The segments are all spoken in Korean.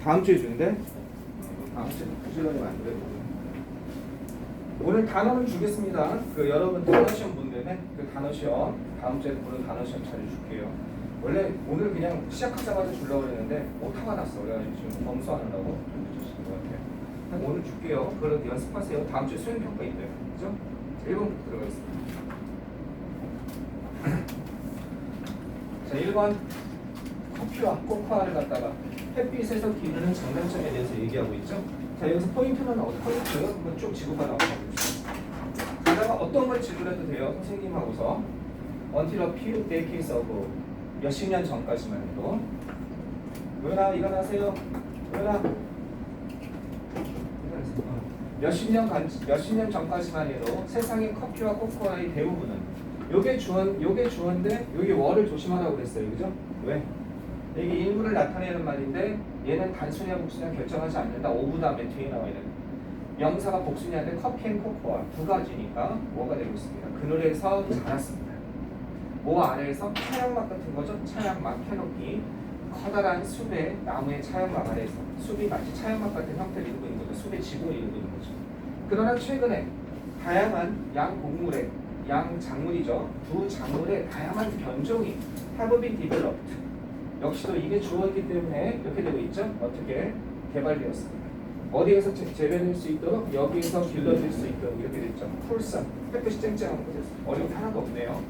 다음 주에 주는데 다음 주에 부지런히 만들어야 되고 오늘 단어는 주겠습니다. 그 여러분 단어 시험 본다음에 그 단어 시험 다음 주에 보는 단어 시험 차례 줄게요. 원래 오늘 그냥 시작하자마자 주려고 그랬는데 오타가 났어. 그래가지고 지금 검수하느라고 좀 늦어진 것 같아요. 오늘 줄게요. 그걸 연습하세요. 다음 주에 수행 평가 있대요. 그죠? 1번부터 들어가겠습니다. 자, 1번 커피와 코코아를 갖다가 햇빛에서 기르는 장단점에 대해서 얘기하고 있죠. 자, 여기서 포인트는 포인트 한번 쭉 지구가 나와봅시다. 게다가 어떤 걸 지구해도 돼요. 선생님하고서 until a few decades ago 몇십 년 전까지만 해도 일어나세요. 몇십 년 전까지만 해도 세상의 커피와 코코아의 대부분은 요게 주어인데 요게 월을 조심하라고 그랬어요. 그죠? 왜? 이게 일부를 나타내는 말인데 얘는 단수냐 복수냐 결정하지 않는다. 오브 다음에 뒤에 나와야 되는 명사가 복수냐인데 커피 앤 코코아 두 가지니까 뭐가 되고 있습니다. 그늘에서 자랐습니다. 모 아래에서 차양막 같은 거죠. 차양막, 캐노피 커다란 숲의 나무의 차양막 아래에서 숲이 마치 차양막 같은 형태를 이루고 있는 거죠. 숲의 지붕을 이루고 있는 거죠. 그러나 최근에 다양한 양곡물의 양작물이죠. 두 작물의 다양한 변종이 have been developed. 역시도 이게 주어이기 때문에 이렇게 되고 있죠. 어떻게 개발되었습니다. 어디에서 재배될 수 있도록 여기에서 길러질 수 있도록 이렇게 됐죠. 풀산 햇빛이 쨍쨍한 곳에서 어려운 게 하나도 없네요.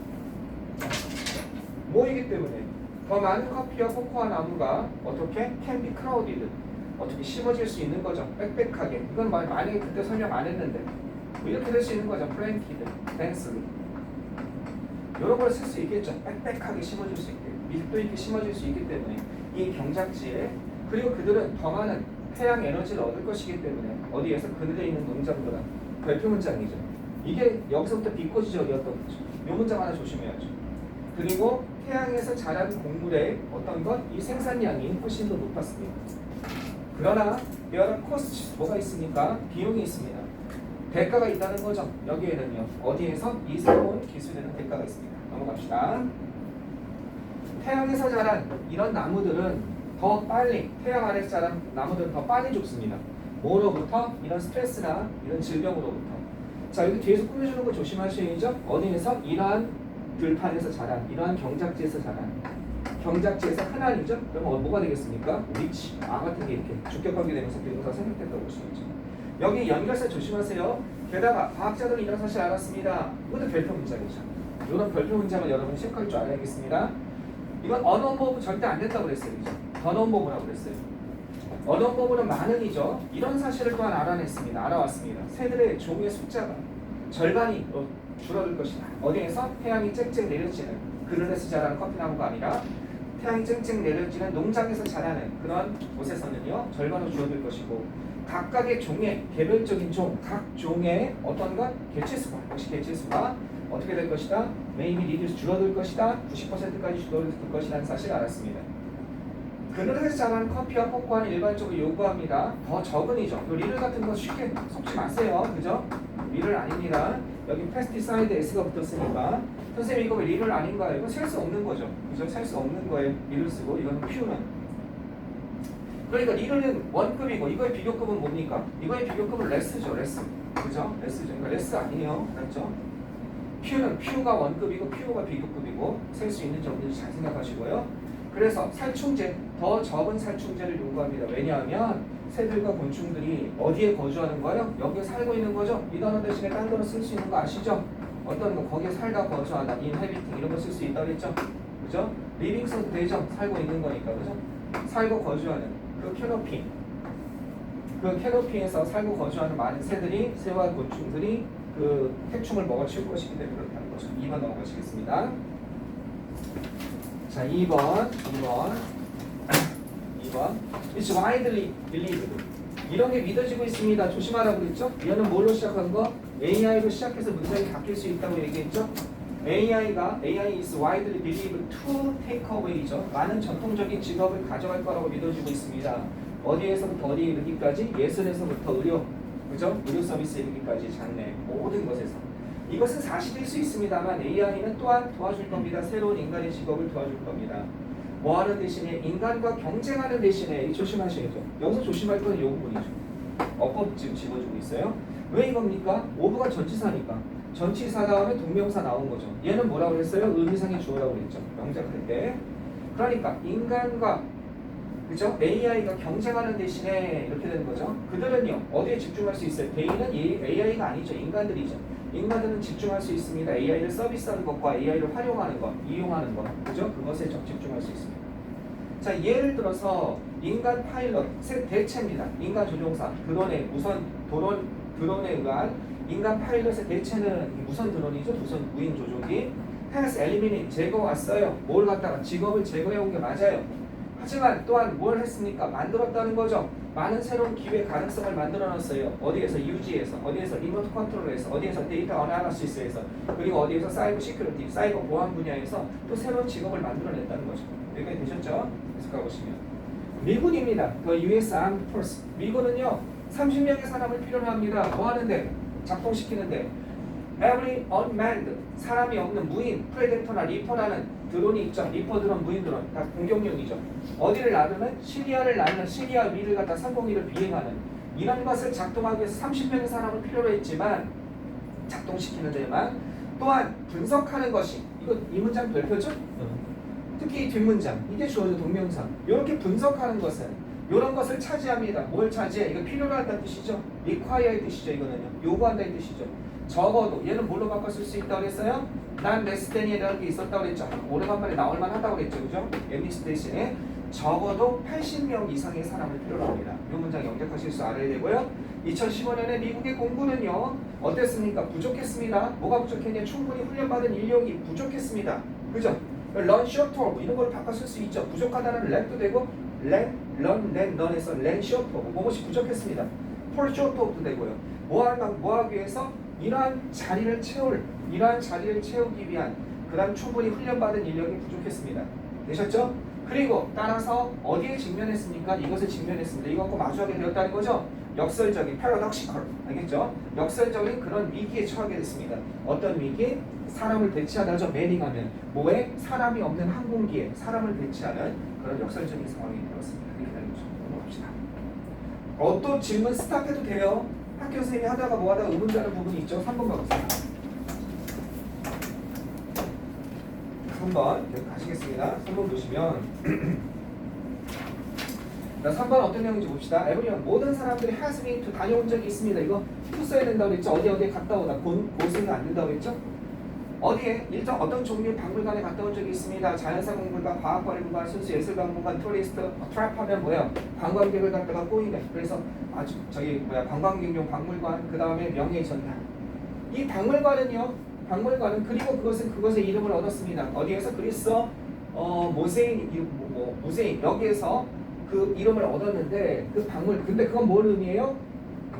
뭐이기 때문에 더 많은 커피와 코코아 나무가 어떻게 can be crowded 어떻게 심어질 수 있는 거죠. 빽빽하게. 이건 만약에 그때 설명 안 했는데 뭐 이렇게 될 수 있는 거죠. planted, densely 이런 걸 쓸 수 있겠죠. 빽빽하게 심어질 수 있게 밀도 있게 심어질 수 있기 때문에 이 경작지에 그리고 그들은 더 많은 태양 에너지를 얻을 것이기 때문에 어디에서 그늘에 있는 농장보다 별표 문장이죠. 이게 여기서부터 비꼬지적이었던 거죠. 이 문장 하나 조심해야죠. 그리고 태양에서 자란 곡물의 어떤 것, 이 생산량이 훨씬 더 높았습니다. 그러나 여러 코스트 뭐가 있습니까? 비용이 있습니다. 대가가 있다는 거죠. 여기에는요. 어디에서? 이 새로운 기술에는 대가가 있습니다. 넘어갑시다. 태양에서 자란 이런 나무들은 더 빨리 태양 아래서 자란 나무들은 더 빨리 죽습니다. 뭐로부터? 이런 스트레스나 이런 질병으로부터. 자, 여기 뒤에서 꾸며주는 거 조심하셔야죠. 어디에서? 이러한 들판에서 자란, 이러한 경작지에서 자란. 경작지에서 흔한이죠. 그러면 뭐가 되겠습니까? 위치, 같은 게 이렇게 주격하게 되면서 비동사가 생략된다고 볼 수 있죠. 여기 연결사 조심하세요. 게다가 과학자들은 이런 사실 알았습니다. 이것도 별표 문장이죠. 이런 별표 문장을 여러분 체크할 줄 알아야겠습니다. 이건 언어보브 절대 안 된다고 그랬어요. 언어보브라고 그랬어요. 언어보브는 많은이죠. 이런 사실을 또한 알아왔습니다. 새들의 종의 숫자가 절반이 줄어들 것이다. 어디에서? 태양이 쨍쨍 내려지는 그늘에서 자라는 커피나무가 아니라 태양이 쨍쨍 내려지는 농장에서 자라는 그런 곳에서는요 절반으로 줄어들 것이고 각각의 종의 개별적인 각 종의 어떤 것? 개체수가 역시 개체수가 어떻게 될 것이다? maybe reduce 줄어들 것이다. 90%까지 줄어들 것이라는 사실을 알았습니다. 그늘에서 자라는 커피와 코코아는 일반적으로 요구합니다. 더 적은이죠. 리를 같은 거 쉽게 속지 마세요. 그죠? 리를 아닙니다. 여기 페스티사이드 S가 붙었으니까 선생님 이거 왜 리를 아닌가요? 이거 셀 수 없는 거죠. 그죠? 셀 수 없는 거에 리를 쓰고 이거는 퓨는 그러니까 리는 원급이고 이거의 비교급은 뭡니까? 이거의 비교급은 레스죠. 레스. 그죠? 레스죠. 그러니까 레스 아니에요. 맞죠? 퓨가 원급이고 퓨가 비교급이고 셀 수 있는지 없는지 잘 생각하시고요. 그래서 살충제, 더 적은 살충제를 요구합니다. 왜냐하면 새들과 곤충들이 어디에 거주하는 거예요? 여기에 살고 있는 거죠. 이 단어 대신에 딴 단어 쓸 수 있는 거 아시죠? 어떤 거 거기에 살다 거주하다, inhabiting 이런 거 쓸 수 있다고 했죠? 그죠? living 써도 되죠? 살고 있는 거니까 그죠? 살고 거주하는 그 캐노피, 그 캐노피에서 살고 거주하는 많은 새들이 새와 곤충들이 그 해충을 먹어치울 것이기 때문에 그렇다는 거죠. 2번 넘어가시겠습니다. 자, 2번. It's widely believed. 이런 게 믿어지고 있습니다. 조심하라고 그랬죠? 얘는 뭘로 시작한 거? AI로 시작해서 문장이 바뀔 수 있다고 얘기했죠? AI is widely believed to take away죠. 많은 전통적인 직업을 가져갈 거라고 믿어지고 있습니다. 어디에서부터 어디에 이르기까지? 예술에서부터 의료, 그죠? 의료 서비스에 이르기까지 장래, 모든 것에서. 이것은 사실일 수 있습니다만 AI는 또한 도와줄 겁니다. 새로운 인간의 직업을 도와줄 겁니다. 뭐하는 대신에 인간과 경쟁하는 대신에 조심하셔야죠. 여기서 조심할 건 이 부분이죠. 어법 지금 집어주고 있어요. 왜 이겁니까? 오브가 전치사니까. 전치사 다음에 동명사 나온 거죠. 얘는 뭐라고 했어요? 의미상의 주어라고 했죠. 명작할 때. 그러니까 인간과 그죠? AI가 경쟁하는 대신에 이렇게 되는 거죠. 그들은요 어디에 집중할 수 있어요? 대인은 AI가 아니죠. 인간들이죠. 인간들은 집중할 수 있습니다. AI를 서비스하는 것과 AI를 활용하는 것, 이용하는 것, 그죠? 그것에 집중할 수 있습니다. 자, 예를 들어서 인간 파일럿 대체입니다. 인간 조종사 드론의 드론에 의한 인간 파일럿의 대체는 무선 드론이죠. 무인 조종기 has eliminated 제거왔어요. 뭘 갖다가 직업을 제거해 온 게 맞아요. 하지만 또한 뭘 했습니까? 만들었다는 거죠. 많은 새로운 기회 가능성을 만들어놨어요. 어디에서 유지에서, 어디에서 리모트 컨트롤에서, 어디에서 데이터 어나리시스에서, 그리고 어디에서 사이버 시큐리티, 사이버 보안 분야에서 또 새로운 직업을 만들어냈다는 거죠. 여기까지 되셨죠? 계속 가보시면 미군입니다. The U.S. Armed Force. 미군은요 30명의 사람을 필요로 합니다. 뭐 하는데? 작동시키는데 Every unmanned 사람이 없는 무인 프레데터나 리퍼라는 드론이 있죠. 리퍼 드론, 무인 드론 다 공격용이죠. 어디를 나르는 시리아를 나르는 시리아 위를 갖다 상공위를 비행하는 이런 것을 작동하기 위해서 30명의 사람을 필요로 했지만 작동시키는 데만 또한 분석하는 것이 이거 이 문장 별표죠? 특히 이 뒷문장 이게 주어져 동명사 이렇게 분석하는 것은 이런 것을 차지합니다. 뭘 차지해? 이거 필요로 한다는 뜻이죠. require의 뜻이죠. 이거는요. 요구한다는 뜻이죠. 적어도 얘는 뭘로 바꿔 쓸 수 있다고 그랬어요? 난 레스테니에라는 게 있었다고 그랬죠. 오래간만에 나올만 하다고 그랬죠. 그죠? 엠리스 대신에 적어도 80명 이상의 사람을 필요로 합니다. 이 문장 영작하실 수 알아야 되고요. 2015년에 미국의 공군은요. 어땠습니까? 부족했습니다. 뭐가 부족했냐? 충분히 훈련받은 인력이 부족했습니다. 그죠? 런 쇼터 이런 걸 바꿔 쓸 수 있죠. 부족하다는 랩도 되고 런에서 렌 쇼터 뭐뭐이 부족했습니다. 폴 쇼터도 되고요. 뭐 하기 위해서 이러한 자리를 채우기 위한 그다음 충분히 훈련받은 인력이 부족했습니다. 되셨죠? 그리고 따라서 어디에 직면했습니까? 이것에 직면했습니다. 이것과 마주하게 되었다는 거죠. 역설적인 paradoxical 알겠죠? 역설적인 그런 위기에 처하게 됐습니다. 어떤 위기? 사람을 배치하다죠. 매닝하면 뭐에? 사람이 없는 항공기에 사람을 배치하는 그런 역설적인 상황이 되었습니다. 이렇게 되는 거죠. 넘어갑시다. 또 질문 스탑해도 돼요. 학교 선생님이 하다가 뭐 하다가 의문 자는 부분이 있죠. 3번 가보세요. 3번 계속 가시겠습니다. 3번 보시면 자, 3번 어떤 내용인지 봅시다. 에브리언 모든 사람들이 has been to 다녀온 적이 있습니다. 이거 to 써야 된다고 그랬죠. 어디에 갔다 오다 곳은 안 된다고 그랬죠. 어디에 일정 어떤 종류의 박물관에 갔다 온 적이 있습니다. 자연사 박물관, 과학박물관, 순수 예술 박물관, 투리스트, 트랩하면 뭐예요? 관광객을 갖다가 꼬이네. 그래서 아주 관광객용 박물관, 그 다음에 명예전당. 이 박물관은 그리고 그것의 이름을 얻었습니다. 어디에서? 그리스 모세인 여기에서 그 이름을 얻었는데 그 근데 그건 뭘 의미해요?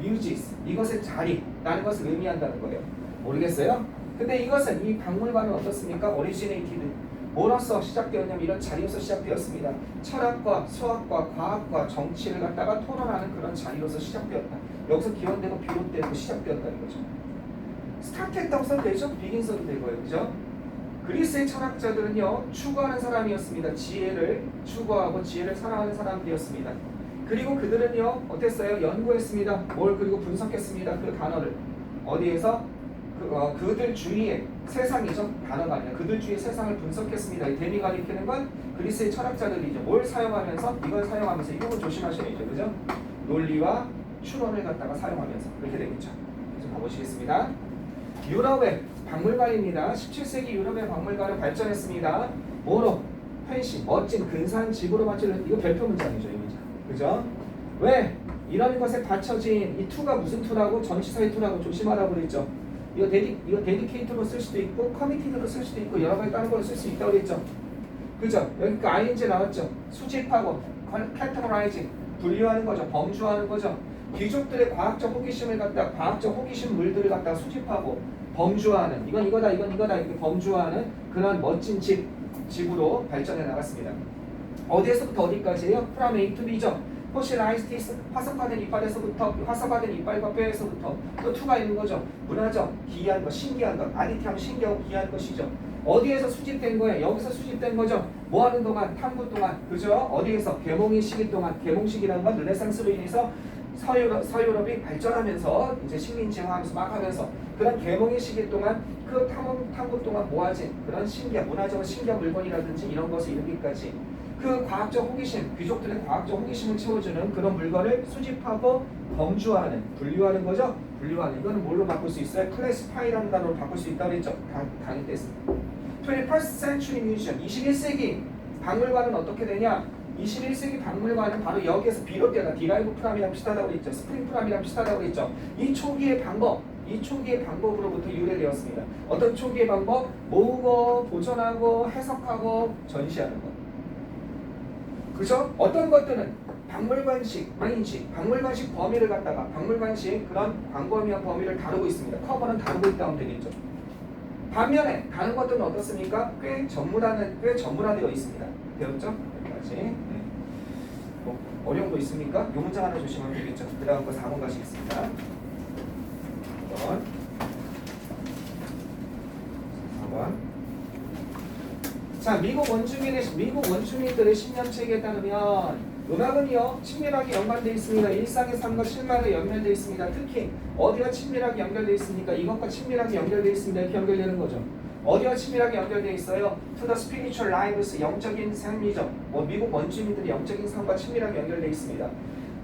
뮤지스 이것의 자리라는 것을 의미한다는 거예요. 모르겠어요? 근데 이것은 이 박물관은 어떻습니까? originated 뭐로서 시작되었냐면 이런 자리에서 시작되었습니다. 철학과 수학과 과학과 정치를 갖다가 토론하는 그런 자리로서 시작되었다. 여기서 기원되고 비롯되고 시작되었다는 거죠. 스타트했다고 써도 되죠? 비긴 써도 되고요. 그죠? 그리스의 철학자들은요 추구하는 사람이었습니다. 지혜를 추구하고 지혜를 사랑하는 사람들이었습니다. 그리고 그들은요 어땠어요? 연구했습니다. 그리고 분석했습니다. 그 단어를 어디에서? 그들 주위의 세상이죠. 단어가 아니라 그들 주위의 세상을 분석했습니다. 이 데미가 일으키는 건 그리스의 철학자들이죠. 뭘 사용하면서? 이걸 사용하면서 이건 조심하셔야죠. 그죠? 논리와 추론을 갖다가 사용하면서 그렇게 되겠죠. 그래서 가보시겠습니다. 유럽의 박물관입니다. 17세기 유럽의 박물관은 발전했습니다. 뭐로? 펜시, 멋진 근사한 집으로 맞추는 이거 별표 문장이죠. 이 문장. 그죠? 왜? 이런 것에 받쳐진 이 투가 무슨 투라고? 전치사의 투라고 조심하라고 그랬죠. 이거 데디케이트로 쓸 수도 있고 커미티드로 쓸 수도 있고 여러 가지 다른 걸로 쓸 수 있다고 그랬죠. 그죠? 여기 그 ing 나왔죠. 수집하고 categorize 분류하는 거죠. 범주하는 거죠. 귀족들의 과학적 호기심을 갖다 과학적 호기심 물들을 갖다 수집하고 범주화하는 이건 이거다 이렇게 범주화하는 그런 멋진 집으로 발전해 나갔습니다. 어디에서부터 어디까지예요? from A to B죠. 포실라이스티스 화석화된 이빨에서부터 화석화된 이빨과 뼈에서부터 또 투가 있는 거죠. 문화적 기이한 것, 신기한 것, 아디티하면 신기하고 기이한 것이죠. 어디에서 수집된 거예요? 여기서 수집된 거죠. 뭐 하는 동안? 탐구 동안. 그죠? 어디에서? 계몽의 시기 동안. 계몽시기라는 건 르네상스로 인해서 서유럽이 발전하면서 이제 식민지화하면서 막 하면서 그런 계몽의 시기 동안 그 탐구 동안 모아진 그런 신기한 문화적으로 신기한 물건이라든지 이런 것을 이루기까지 그 과학적 호기심, 귀족들의 과학적 호기심을 채워주는 그런 물건을 수집하고 범주화하는, 분류하는 거죠. 분류하는. 이거는 뭘로 바꿀 수 있어요? 클래시파이라는 단어로 바꿀 수 있다고 했죠. 강의 때 했습니다. 21st century museum, 21세기 박물관은 어떻게 되냐? 21세기 박물관은 바로 여기에서 비롯되다. 디라이브 프람이랑 비슷하다고 그랬죠. 스프링 프람이랑 비슷하다고 그랬죠. 이 초기의 방법으로부터 유래되었습니다. 어떤 초기의 방법? 모으고, 보존하고, 해석하고, 전시하는 것. 그죠? 어떤 것들은 박물관식 범위를 갖다가 박물관식 그런 광범위한 범위를 다루고 있습니다. 커버는 다루고 있다 하면 되겠죠. 반면에 다른 것들은 어떻습니까? 꽤 전문화되어 있습니다. 배웠죠? 여기까지. 네. 뭐 어려운 거 있습니까? 요 문장 하나 주시면 되겠죠. 그 다음 거 4번 가시겠습니다. 4번. 자, 미국 원주민들의 신념체계에 따르면 음악은요 친밀하게 연관되어 있습니다. 일상의 삶과 실마리에 연결되어 있습니다. 특히 어디가 친밀하게 연결되어 있습니까? 이것과 친밀하게 연결되어 있습니다. 이렇게 연결되는 거죠. 어디가 친밀하게 연결되어 있어요? To the spiritual lives, 영적인 삶이죠. 미국 원주민들의 영적인 삶과 친밀하게 연결되어 있습니다.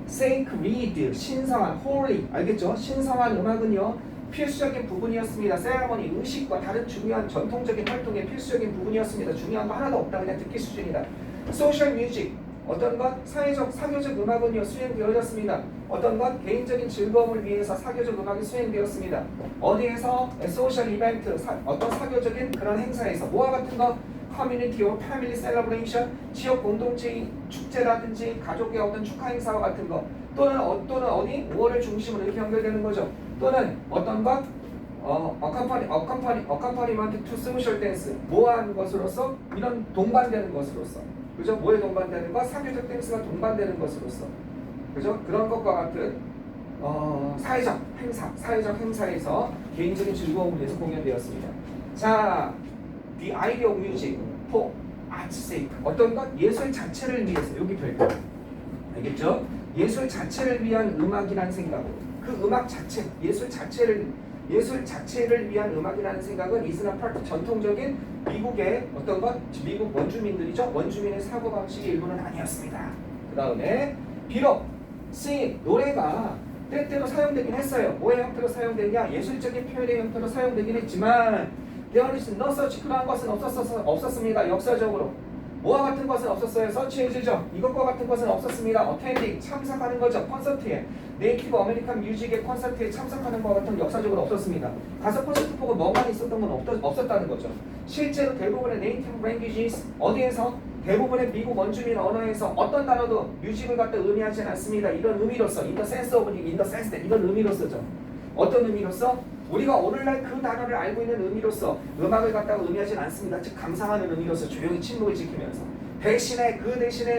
Sacred, 신성한, holy, 알겠죠? 신성한 음악은요 필수적인 부분이었습니다. 세레머니, 의식과 다른 중요한 전통적인 활동의 필수적인 부분이었습니다. 중요한 거 하나도 없다. 그냥 듣기 수준이다. 소셜 뮤직, 어떤 것? 사교적 음악은요 수행되어졌습니다. 어떤 것? 개인적인 즐거움을 위해서 사교적 음악이 수행되었습니다. 어디에서? 소셜 이벤트, 어떤 사교적인 그런 행사에서. 뭐와 같은 것? 커뮤니티 or 패밀리 셀러브레이션, 지역 공동체의 축제라든지 가족의 어떤 축하 행사와 같은 것. 또는 어디? 5월을 중심으로 이렇게 연결되는 거죠. 또는 어떤 것? accompaniment to social dance, 뭐하는 것으로서? 이런 동반되는 것으로서. 그죠? 뭐에 동반되는 것? 사교적 댄스가 동반되는 것으로서. 그죠? 그런 것과 같은 사회적 행사에서 개인적인 즐거움을 위해서 공연되었습니다. 자, the idea of music for art's sake. 어떤 것? 예술 자체를 위해서. 여기 별거. 알겠죠? 예술 자체를 위한 음악이라는 생각으로. 그 음악 자체, 예술 자체를 위한 음악이라는 생각은 이스나 파트 전통적인 미국의 어떤 것? 미국 원주민들이죠. 원주민의 사고방식의 일부는 아니었습니다. 그 다음에 비록 노래가 때때로 사용되긴 했어요. 뭐의 형태로 사용되냐? 예술적인 표현의 형태로 사용되긴 했지만 there is no such, 그러한 것은 없었습니다. 역사적으로. 뭐와 같은 것은 없었어요. 서치해주죠. 이것과 같은 것은 없었습니다. attending, 참석하는 거죠. 콘서트에. 네이티브 아메리칸 뮤직의 콘서트에 참석하는 것 같은 역사적으로 없었습니다. 가서 콘서트 보고 뭐만 있었던 건 없었다는 거죠. 실제로 대부분의 네이티브 랭귀지스 어디에서? 대부분의 미국 원주민 언어에서 어떤 단어도 뮤직을 갖다 의미하지 않습니다. 이런 의미로서 in the sense of, in the sense that, 이런 의미로서죠. 어떤 의미로서? 우리가 오늘날 그 단어를 알고 있는 의미로서 음악을 갖다가 의미하진 않습니다. 즉 감상하는 의미로서 조용히 침묵을 지키면서 대신에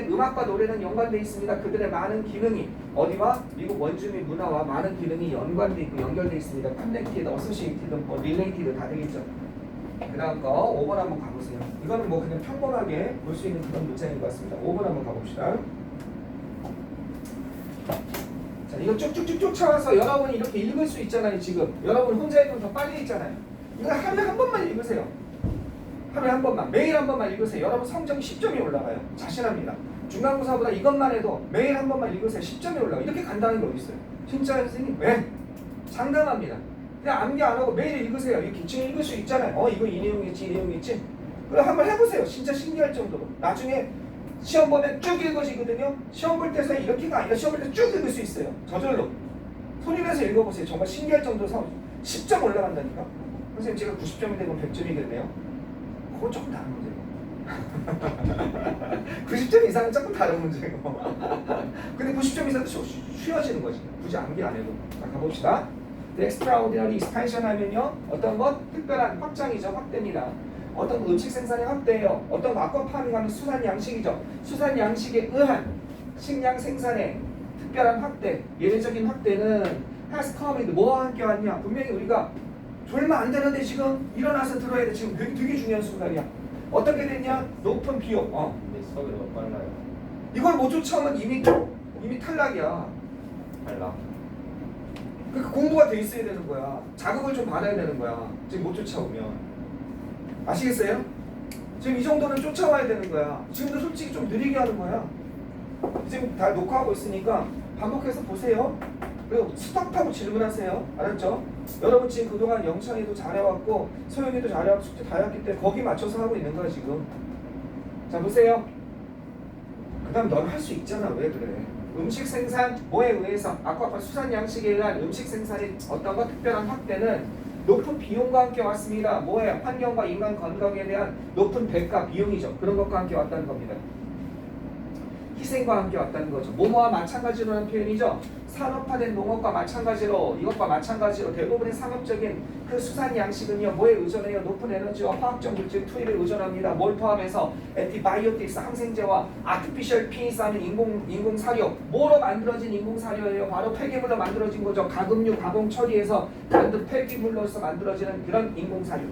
음악과 노래는 연관되어 있습니다. 그들의 많은 기능이 어디와? 미국 원주민 문화와 많은 기능이 연관되어 있고 연결되어 있습니다. connected, associated, related 다 되겠죠. 그 다음 거 5번 한번 가보세요. 이거는 뭐 그냥 평범하게 볼 수 있는 그런 문장인 것 같습니다. 5번 한번 가봅시다. 자, 이거 쭉쭉쭉 쫓아와서 여러분이 이렇게 읽을 수 있잖아요. 지금 여러분 혼자 읽으면 더 빨리 읽잖아요. 이거 하루에 한 번만 읽으세요. 하루에 한 번만, 매일 한 번만 읽으세요. 여러분 성적이 10점이 올라가요. 자신합니다. 중간고사보다 이것만 해도 매일 한 번만 읽으세요. 10점이 올라가요. 이렇게 간단한 게 어디 있어요? 진짜 선생님? 왜? 상당합니다. 그냥 암기 안 하고 매일 읽으세요. 이 기침 읽을 수 있잖아요. 이거 이 내용이겠지, 이 내용이겠지. 그럼 한번 해보세요. 진짜 신기할 정도로. 나중에 시험 보면 쭉 읽어지거든요. 시험 볼 때서 이렇게가 아니라 시험 볼 때 쭉 읽을 수 있어요. 저절로. 소리 내서 읽어보세요. 정말 신기할 정도로 10점 올라간다니까. 선생님 제가 90점이 되면 100점이겠네요. 그건 조금 다른 문제고. 90점 이상은 조금 다른 문제고. 근데 90점 이상도 쉬워지는 거지. 굳이 암기 안 해도. 자, 가봅시다. extraordinary expansion 하면요. 어떤 것? 특별한 확장이죠. 확대입니다. 어떤 음식 생산의 확대예요. 어떤 아쿠아파밍 하면 수산 양식이죠. 수산 양식에 의한 식량 생산의 특별한 확대, 예외적인 확대는 has come with 뭐와 함께 왔냐? 분명히 우리가 졸면 안 되는데 지금 일어나서 들어야 돼. 지금 되게 중요한 순간이야. 어떻게 됐냐? 높은 비용. 근데 수업이 너무 빨라요. 이걸 못 쫓아오면 이미 탈락이야. 빨라. 그러니까 공부가 돼 있어야 되는 거야. 자극을 좀 받아야 되는 거야. 지금 못 쫓아오면. 아시겠어요? 지금 이 정도는 쫓아와야 되는 거야. 지금도 솔직히 좀 느리게 하는 거야. 지금 다 녹화하고 있으니까 반복해서 보세요. 그리고 스톱하고 질문하세요. 알았죠? 여러분 지금 그동안 영창이도 잘해왔고 소영이도 잘해왔고 숙제 다 해왔기 때문에 거기 맞춰서 하고 있는 거야 지금. 자 보세요. 그 다음 넌 할 수 있잖아. 왜 그래? 음식 생산 뭐에 의해서 아까 수산 양식에 의한 음식 생산의 어떤 거 특별한 확대는 높은 비용과 함께 왔습니다. 뭐예요? 환경과 인간 건강에 대한 높은 대가 비용이죠. 그런 것과 함께 왔다는 겁니다. 희생과 함께 왔다는 거죠. 뭐뭐와 마찬가지로 하는 표현이죠. 산업화된 농업과 마찬가지로 이것과 마찬가지로 대부분의 상업적인 그 수산 양식은요. 뭐에 의존해요? 높은 에너지와 화학적 물질 투입에 의존합니다. 뭘 포함해서 엔티바이오틱스 항생제와 아티피셜 피니스 하는 인공 사료. 뭐로 만들어진 인공 사료예요? 바로 폐기물로 만들어진 거죠. 가금류 가공 처리해서 만든 폐기물로서 만들어지는 그런 인공 사료.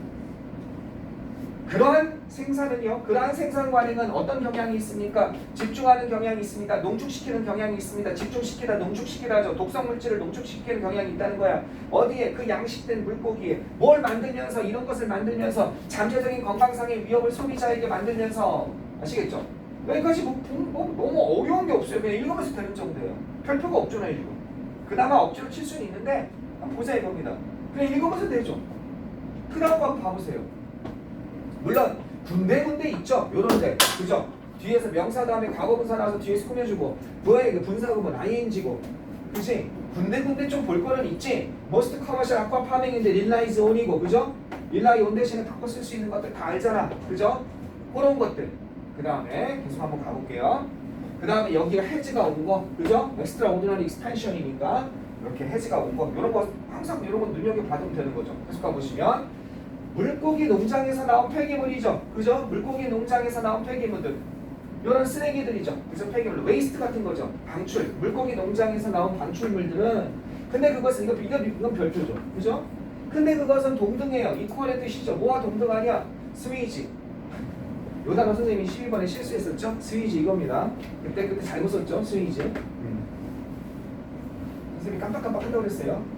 그러한 생산은요, 그러한 생산 관행은 어떤 경향이 있습니까? 집중하는 경향이 있습니다. 농축시키는 경향이 있습니다. 집중시키다, 농축시키다죠. 독성물질을 농축시키는 경향이 있다는 거야. 어디에? 그 양식된 물고기에 뭘 만들면서 이런 것을 만들면서 잠재적인 건강상의 위협을 소비자에게 만들면서 아시겠죠? 여기까지 너무 어려운 게 없어요. 그냥 읽으면서 되는 정도예요. 별표가 없잖아요, 이거. 그나마 억지로 칠 수는 있는데 한번 보자 이겁니다. 그냥 읽으면서 되죠. 그 다음 거 한번 봐보세요. 물론 군데군데 있죠. 요런데 그죠? 뒤에서 명사 다음에 과거분사 나와서 뒤에서 꾸며주고 뭐야 이게 분사구문 ing고 그치? 군데군데 좀 볼 거는 있지. most commercial aqua farming인데 relies on이고 그죠? rely on 대신에 바꿔 쓸 수 있는 것들 다 알잖아. 그죠? 그런 것들 그 다음에 계속 한번 가볼게요. 그 다음에 여기가 해지가 온 거 그죠? extraordinary expansion이니까 이렇게 해지가 온 거 이런 거 항상 이런 거 눈여겨봐도 되는 거죠. 계속 가보시면 물고기 농장에서 나온 폐기물이죠. 그죠? 물고기 농장에서 나온 폐기물들. 이런 쓰레기들이죠. 그래서 폐기물, 웨이스트 같은 거죠. 방출. 물고기 농장에서 나온 방출물들은 근데 그것은 이건 별표죠. 그죠? 근데 그것은 동등해요. 이퀄의 뜻이죠. 뭐와 동등하냐? 스위지. 요 단어 선생님이 12번에 실수했었죠? 스위지 이겁니다. 그때 잘못 썼죠? 스위지. 선생님이 깜빡깜빡 한다고 그랬어요.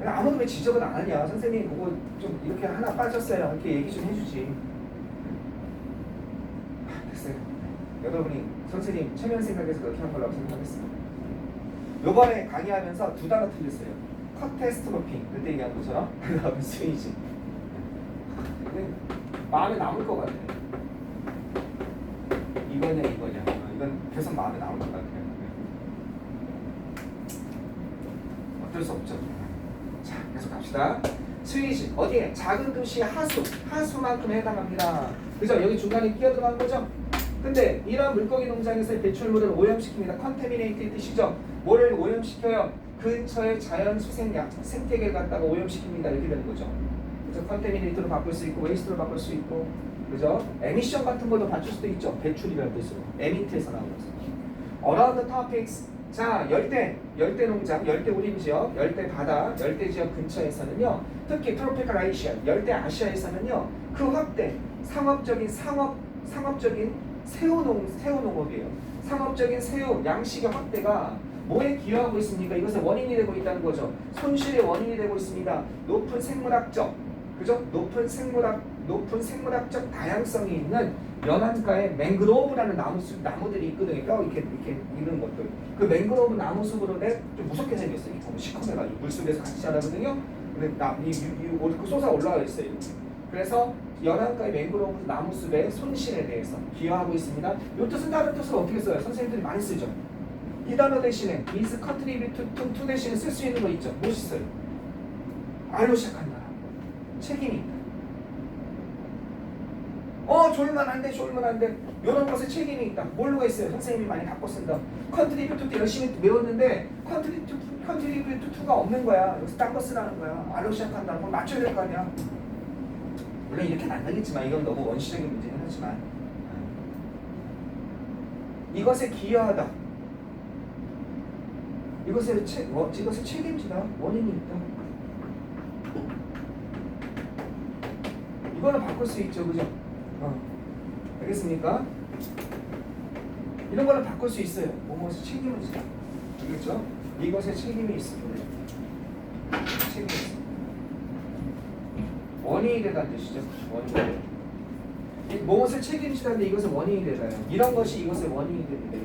아무도 왜 지적은 안 하냐. 선생님 그거 좀 이렇게 하나 빠졌어요. 이렇게 얘기 좀 해주지. 됐어요. 여러분이 선생님 체면 생각해서 그렇게 한 거라고 생각하겠습니다. 요번에 강의하면서 두 단어 틀렸어요. 커테스트로핑 그때 얘기한 것처럼 그 다음에 스위지. 마음에 남을 것 같아. 이거냐 이건 계속 마음에 남을 것 같아요. 어쩔 수 없죠. 자, 계속 갑시다. 스위지 어디에? 작은 도시의 하수만큼 해당합니다. 그죠? 여기 중간에 끼어 들어간 거죠? 근데 이런 물고기 농장에서의 배출물을 오염시킵니다. 컨테미네이트 뜻이죠? 뭐를 오염시켜요? 근처의 자연 수생량, 생태계를 갖다가 오염시킵니다. 이렇게 되는 거죠. 그래서 컨테미네이트로 바꿀 수 있고 웨이스트로 바꿀 수 있고 그죠? 에미션 같은 것도 받칠 수도 있죠. 배출이라는 뜻으로. 에미트에서 나오는 거죠. Around the topics 자, 열대 농장, 열대 우림 지역, 열대 바다, 열대 지역 근처에서는요, 특히 트로피컬 아시아, 열대 아시아에서는요, 그 확대, 상업적인 새우 농업이에요. 상업적인 새우 양식의 확대가 뭐에 기여하고 있습니까? 이것의 원인이 되고 있다는 거죠. 손실의 원인이 되고 있습니다. 높은 생물학적, 그죠? 높은 생물학적 다양성이 있는 연안가에 맹그로브라는 나무들이 있거든요. 뼈 이렇게 있는 것들. 그 맹그로브 나무숲으로 좀 무섭게 생겼어요. 너무 시커매가지고 물속에서 같이 자라거든요. 근데 그 솟아 올라와 있어요. 그래서 연안가의 맹그로브 나무숲의 손실에 대해서 기여하고 있습니다. 이 뜻은 다른 뜻으로 어떻게 써요? 선생님들이 많이 쓰죠. 이 단어 대신에 is contribute to 대신에 쓸 수 있는 거 있죠. 무엇이 있어요? R로 시작한다. 책임이 있다. 졸면 안 돼. 이런 것에 책임이 있다. 뭘로 했어요? 선생님이 많이 바꿔 쓴다. 컨트리뷰트 때 열심히 외웠는데 컨트리뷰트 to가 없는 거야. 여기서 딴 거 쓰라는 거야. R로 시작한다. 그럼 맞춰야 될 거 아니야. 물론 이렇게는 안 되겠지만 이건 너무 원시적인 문제긴 하지만 이것에 기여하다. 이것에 책임지다. 원인이 있다. 이거는 바꿀 수 있죠, 그죠? 알겠습니까? 이런 거는 바꿀 수 있어요. 뭐뭐에서 책임을 지라. 알겠죠? 이것에 책임이 있습니다. 책임이 있습니다. 원인이 되다는 뜻이죠. 원인이 되다. 이 무엇을 책임지다는데 이것은 원인이 되다요. 이런 것이 이것의 원인이 됩니다.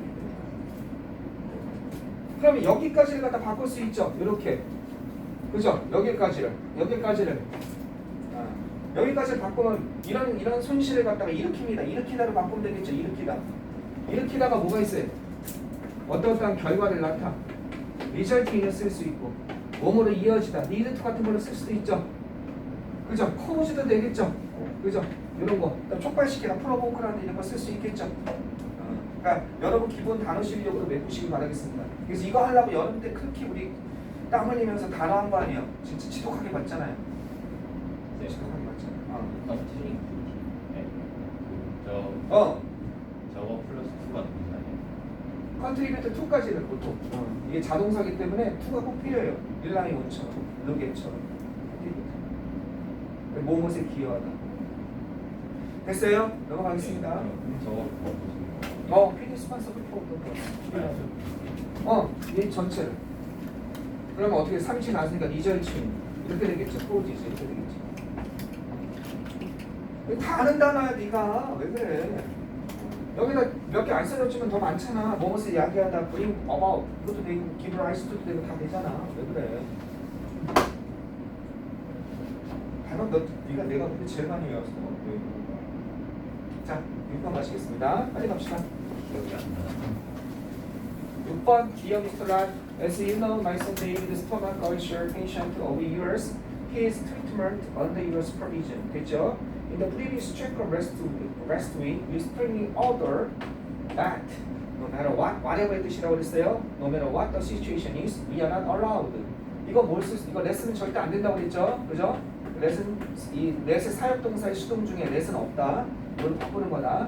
그러면 여기까지를 갖다 바꿀 수 있죠. 이렇게. 그죠? 여기까지를 바꾸면 이런 손실을 갖다가 일으킵니다. 일으키다로 바꾸면 되겠죠. 일으키다가 뭐가 있어요? 어떠한 결과를 낳다. 리절팅을 쓸 수 있고 몸으로 이어지다. 리드 같은 걸로 쓸 수도 있죠. 그죠? 코우즈도 되겠죠. 그죠? 이런 거. 촉발시키다. 프로보크라는 이런 거 쓸 수 있겠죠. 그러니까 여러분 기본 단어 실력으로 메꾸시기 바라겠습니다. 그래서 이거 하려고 여름 때 그렇게 우리 땀 흘리면서 단어 한 거 아니에요. 진짜 지독하게 봤잖아요. 네. 지독하게 봤잖아요. 컨트리 네. 저거 플러스 2가 되나요? 컨트리뷰트 2까지는 보통 이게 자동사기 때문에 2가 꼭 필요해요. 일랑이 원처럼, 르게처럼. 모못에 기여하다. 됐어요? 넘어가겠습니다. 저거 PD 스판서 이 전체를. 그러면 어떻게 30 나왔으니까 리절칭 이렇게 되겠죠. 프로지지 이렇게 되겠죠. 다 아는 단어야 네가. 왜 그래? 여기다 몇 개 안 써줬지만 더 많잖아. 뭐뭐서 이야기하다, bring about 이것도 되고, give rise도 되고 다 되잖아. 왜 그래? 단어 네가 내가 근데 제일 많이 외웠어. 자, 6번 마치겠습니다. 빨리 갑시다. 6번 Dear Mr. Rat, as you know, my son David's stomach is your patient over years. His treatment under your supervision. 됐죠? In the previous check of rest week, we strongly order that no matter what, whatever 뜻이라고 그랬어요. No matter what the situation is, we are not allowed. 이거 레슨은 절대 안 된다고 그랬죠? 그죠? 이 렛의 사역동사의 수동 중에 렛은 없다. 이걸 바꾸는 거다.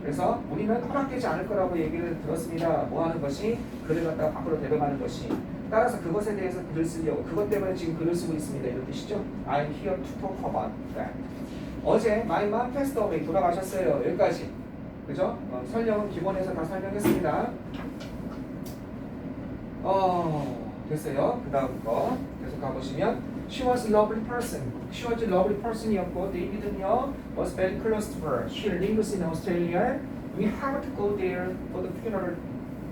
그래서 우리는 허락되지 않을 거라고 얘기를 들었습니다. 뭐 하는 것이? 글을 갖다가 밖으로 데려가는 것이. 따라서 그것에 대해서 글을 쓰려고. 그것 때문에 지금 글을 쓰고 있습니다. 이런 뜻이죠. I'm here to talk about that. 어제 my mom passed away. 돌아가셨어요. 여기까지. 그죠? 설명은 기본에서 다 설명했습니다. 됐어요. 그 다음 거 계속 가보시면 She was a lovely person. She was a lovely person이었고 David은요 was very close to her. She lives in Australia. We have to go there for the funeral.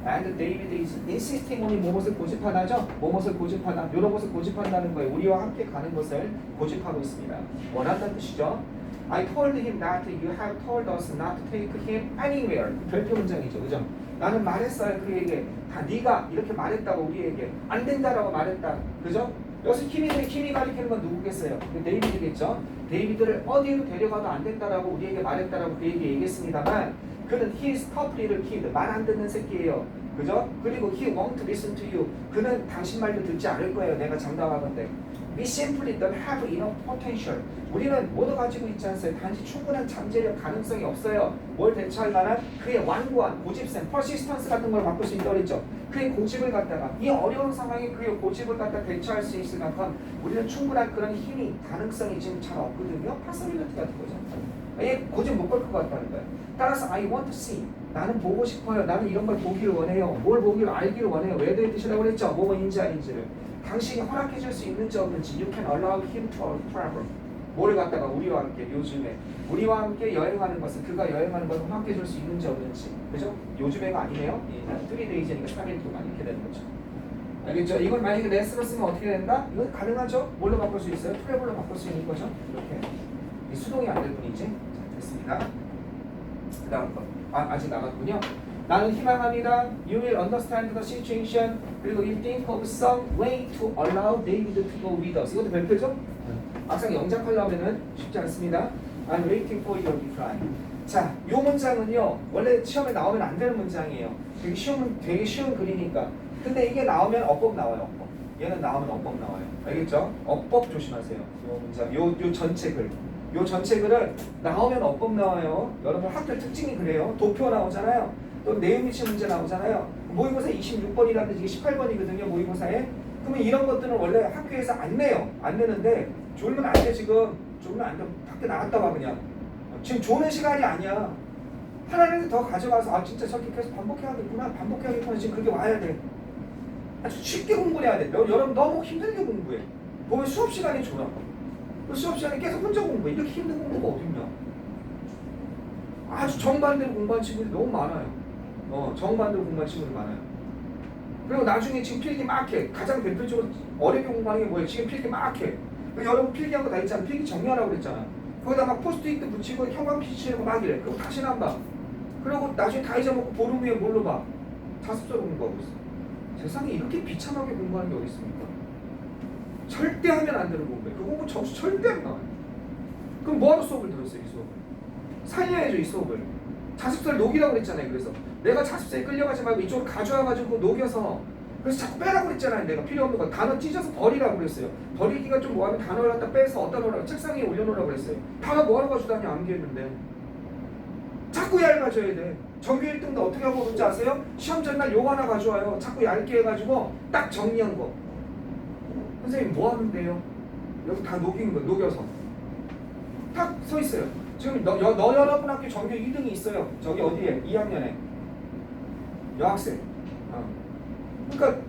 And David is insisting on 무엇을 고집하다죠? 무엇을 고집하다. 이런 것을 고집한다는 거예요. 우리와 함께 가는 것을 고집하고 있습니다. 원한다는 뜻이죠. I told him that you have told us not to take him anywhere. 별표 문장이죠, 그죠? 나는 말했어요 그에게. 다 네가 이렇게 말했다고 우리에게 안 된다라고 말했다, 그죠? 여기서 힘이 가리키는 건 누구겠어요? 데이비드겠죠. 데이비드를 어디로 데려가도 안 된다라고 우리에게 말했다라고 그에게 얘기했습니다만 그는 he is tough little kid. 말 안 듣는 새끼예요. 그죠? 그리고 he won't listen to you. 그는 당신 말도 듣지 않을 거예요. 내가 장담하건대. We simply don't have enough potential. 우리는 모두 가지고 있지 않아요. 단지 충분한 잠재력 가능성이 없어요. 뭘 대처할 만한 그의 완고한 고집성, persistence 같은 걸 바꿀 수 있다고 그랬죠. 그의 고집을 갖다가 이 어려운 상황에 그의 고집을 갖다 대처할 수 있을 만큼 우리는 충분한 그런 힘이 가능성이 지금 잘 없거든요. possibility 같은 거죠. 얘 고집 못 걸 것 같다는 거예요. 따라서 I want to see. 나는 보고 싶어요. 나는 이런 걸 보기를 원해요. 뭘 보기를 알기를 원해요. 왜도의 뜻이라고 그랬죠. 뭐뭐인지 아닌지를. 당신이 허락해 줄 수 있는지 없는지 You can allow him to travel. 뭐를 갖다가 우리와 함께 요즘에 우리와 함께 여행하는 것을 그가 여행하는 것을 허락해 줄 수 있는지 없는지. 그죠? 요즘에가 아니네요. 3days니까 3일 동안 이렇게 되는 거죠. 알겠죠? 이걸 만약에 레스로 쓰면 어떻게 된다? 이건 가능하죠? 뭘로 바꿀 수 있어요? 트래블로 바꿀 수 있는 거죠? 이렇게 수동이 안 될 뿐이지. 자, 됐습니다. 그 다음 거. 아직 남았군요. 나는 희망합니다. You will understand the situation. 그리고 you think of some way to allow David to go with us. 이것도 별표죠? 막상 영작하려면 쉽지 않습니다. I'm waiting for your reply. 자, 이 문장은요. 원래 시험에 나오면 안 되는 문장이에요. 되게 쉬운 글이니까. 근데 이게 나오면 어법 나와요. 어법. 얘는 나오면 어법 나와요. 알겠죠? 어법 조심하세요. 이 문장. 요 전체 글. 요 전체 글은 나오면 어법 나와요. 여러분 학교 특징이 그래요. 도표 나오잖아요. 또 내용 미치 문제 나오잖아요. 모의고사 26번이라든지 이게 18번이거든요. 모의고사에. 그러면 이런 것들은 원래 학교에서 안 내요. 안 내는데 졸면 안 돼 지금. 졸면 안 돼. 밖에 나갔다 와 그냥. 지금 조는 시간이 아니야. 하나를 더 가져가서 아 진짜 저렇게 계속 반복해야겠구나. 반복해야겠구나. 지금 그게 와야 돼. 아주 쉽게 공부해야 돼. 여러분 너무 힘들게 공부해. 보면 수업 시간이 좋아. 그 수업 시간에 계속 혼자 공부해. 이렇게 힘든 공부가 어딨냐. 아주 정반대로 공부하는 친구들이 너무 많아요. 정반대로 공부하는 친구들이 많아요. 그리고 나중에 지금 필기 막 해. 가장 대표적으로 어렵게 공부하는 게 뭐예요? 지금 필기 막 해. 여러분 필기한 거 다 있잖아. 필기 정리하라고 그랬잖아. 거기다 막 포스트잇 붙이고 형광 피치고 막 이래. 그럼 다시는 안 봐. 그리고 나중에 다 잊어먹고 보름 후에 뭘로 봐? 자습서로 공부하고 있어. 세상에 이렇게 비참하게 공부하는 게 어디 있습니까? 절대 하면 안 되는 공부예요. 그 공부 점수 절대 안 나와요. 그럼 뭐하러 수업을 들었어요? 이 수업을 살려야죠. 이 수업을 자습서를 녹이라고 그랬잖아요. 그래서 내가 자습서에 끌려가지 말고 이쪽으로 가져와가지고 녹여서 그래서 자꾸 빼라고 그랬잖아요. 내가 필요 없는 거 단어 찢어서 버리라고 그랬어요. 버리기가 좀 뭐하면 단어를 갖다 빼서 어디다 놓으라고 책상 위에 올려놓으라고 그랬어요. 단어 뭐하러 가져다니 암기했는데 자꾸 얇아져야 돼. 정규 1등도 어떻게 하고 그런지 아세요? 시험 전날 요거 하나 가져와요. 자꾸 얇게 해가지고 딱 정리한 거. 선생님 뭐 하는데요? 여기 다 녹인 거, 녹여서 딱 서 있어요. 지금 너 여러분 학교 정규 2등이 있어요. 저기 어디에? 2학년에 여학생. 그러니까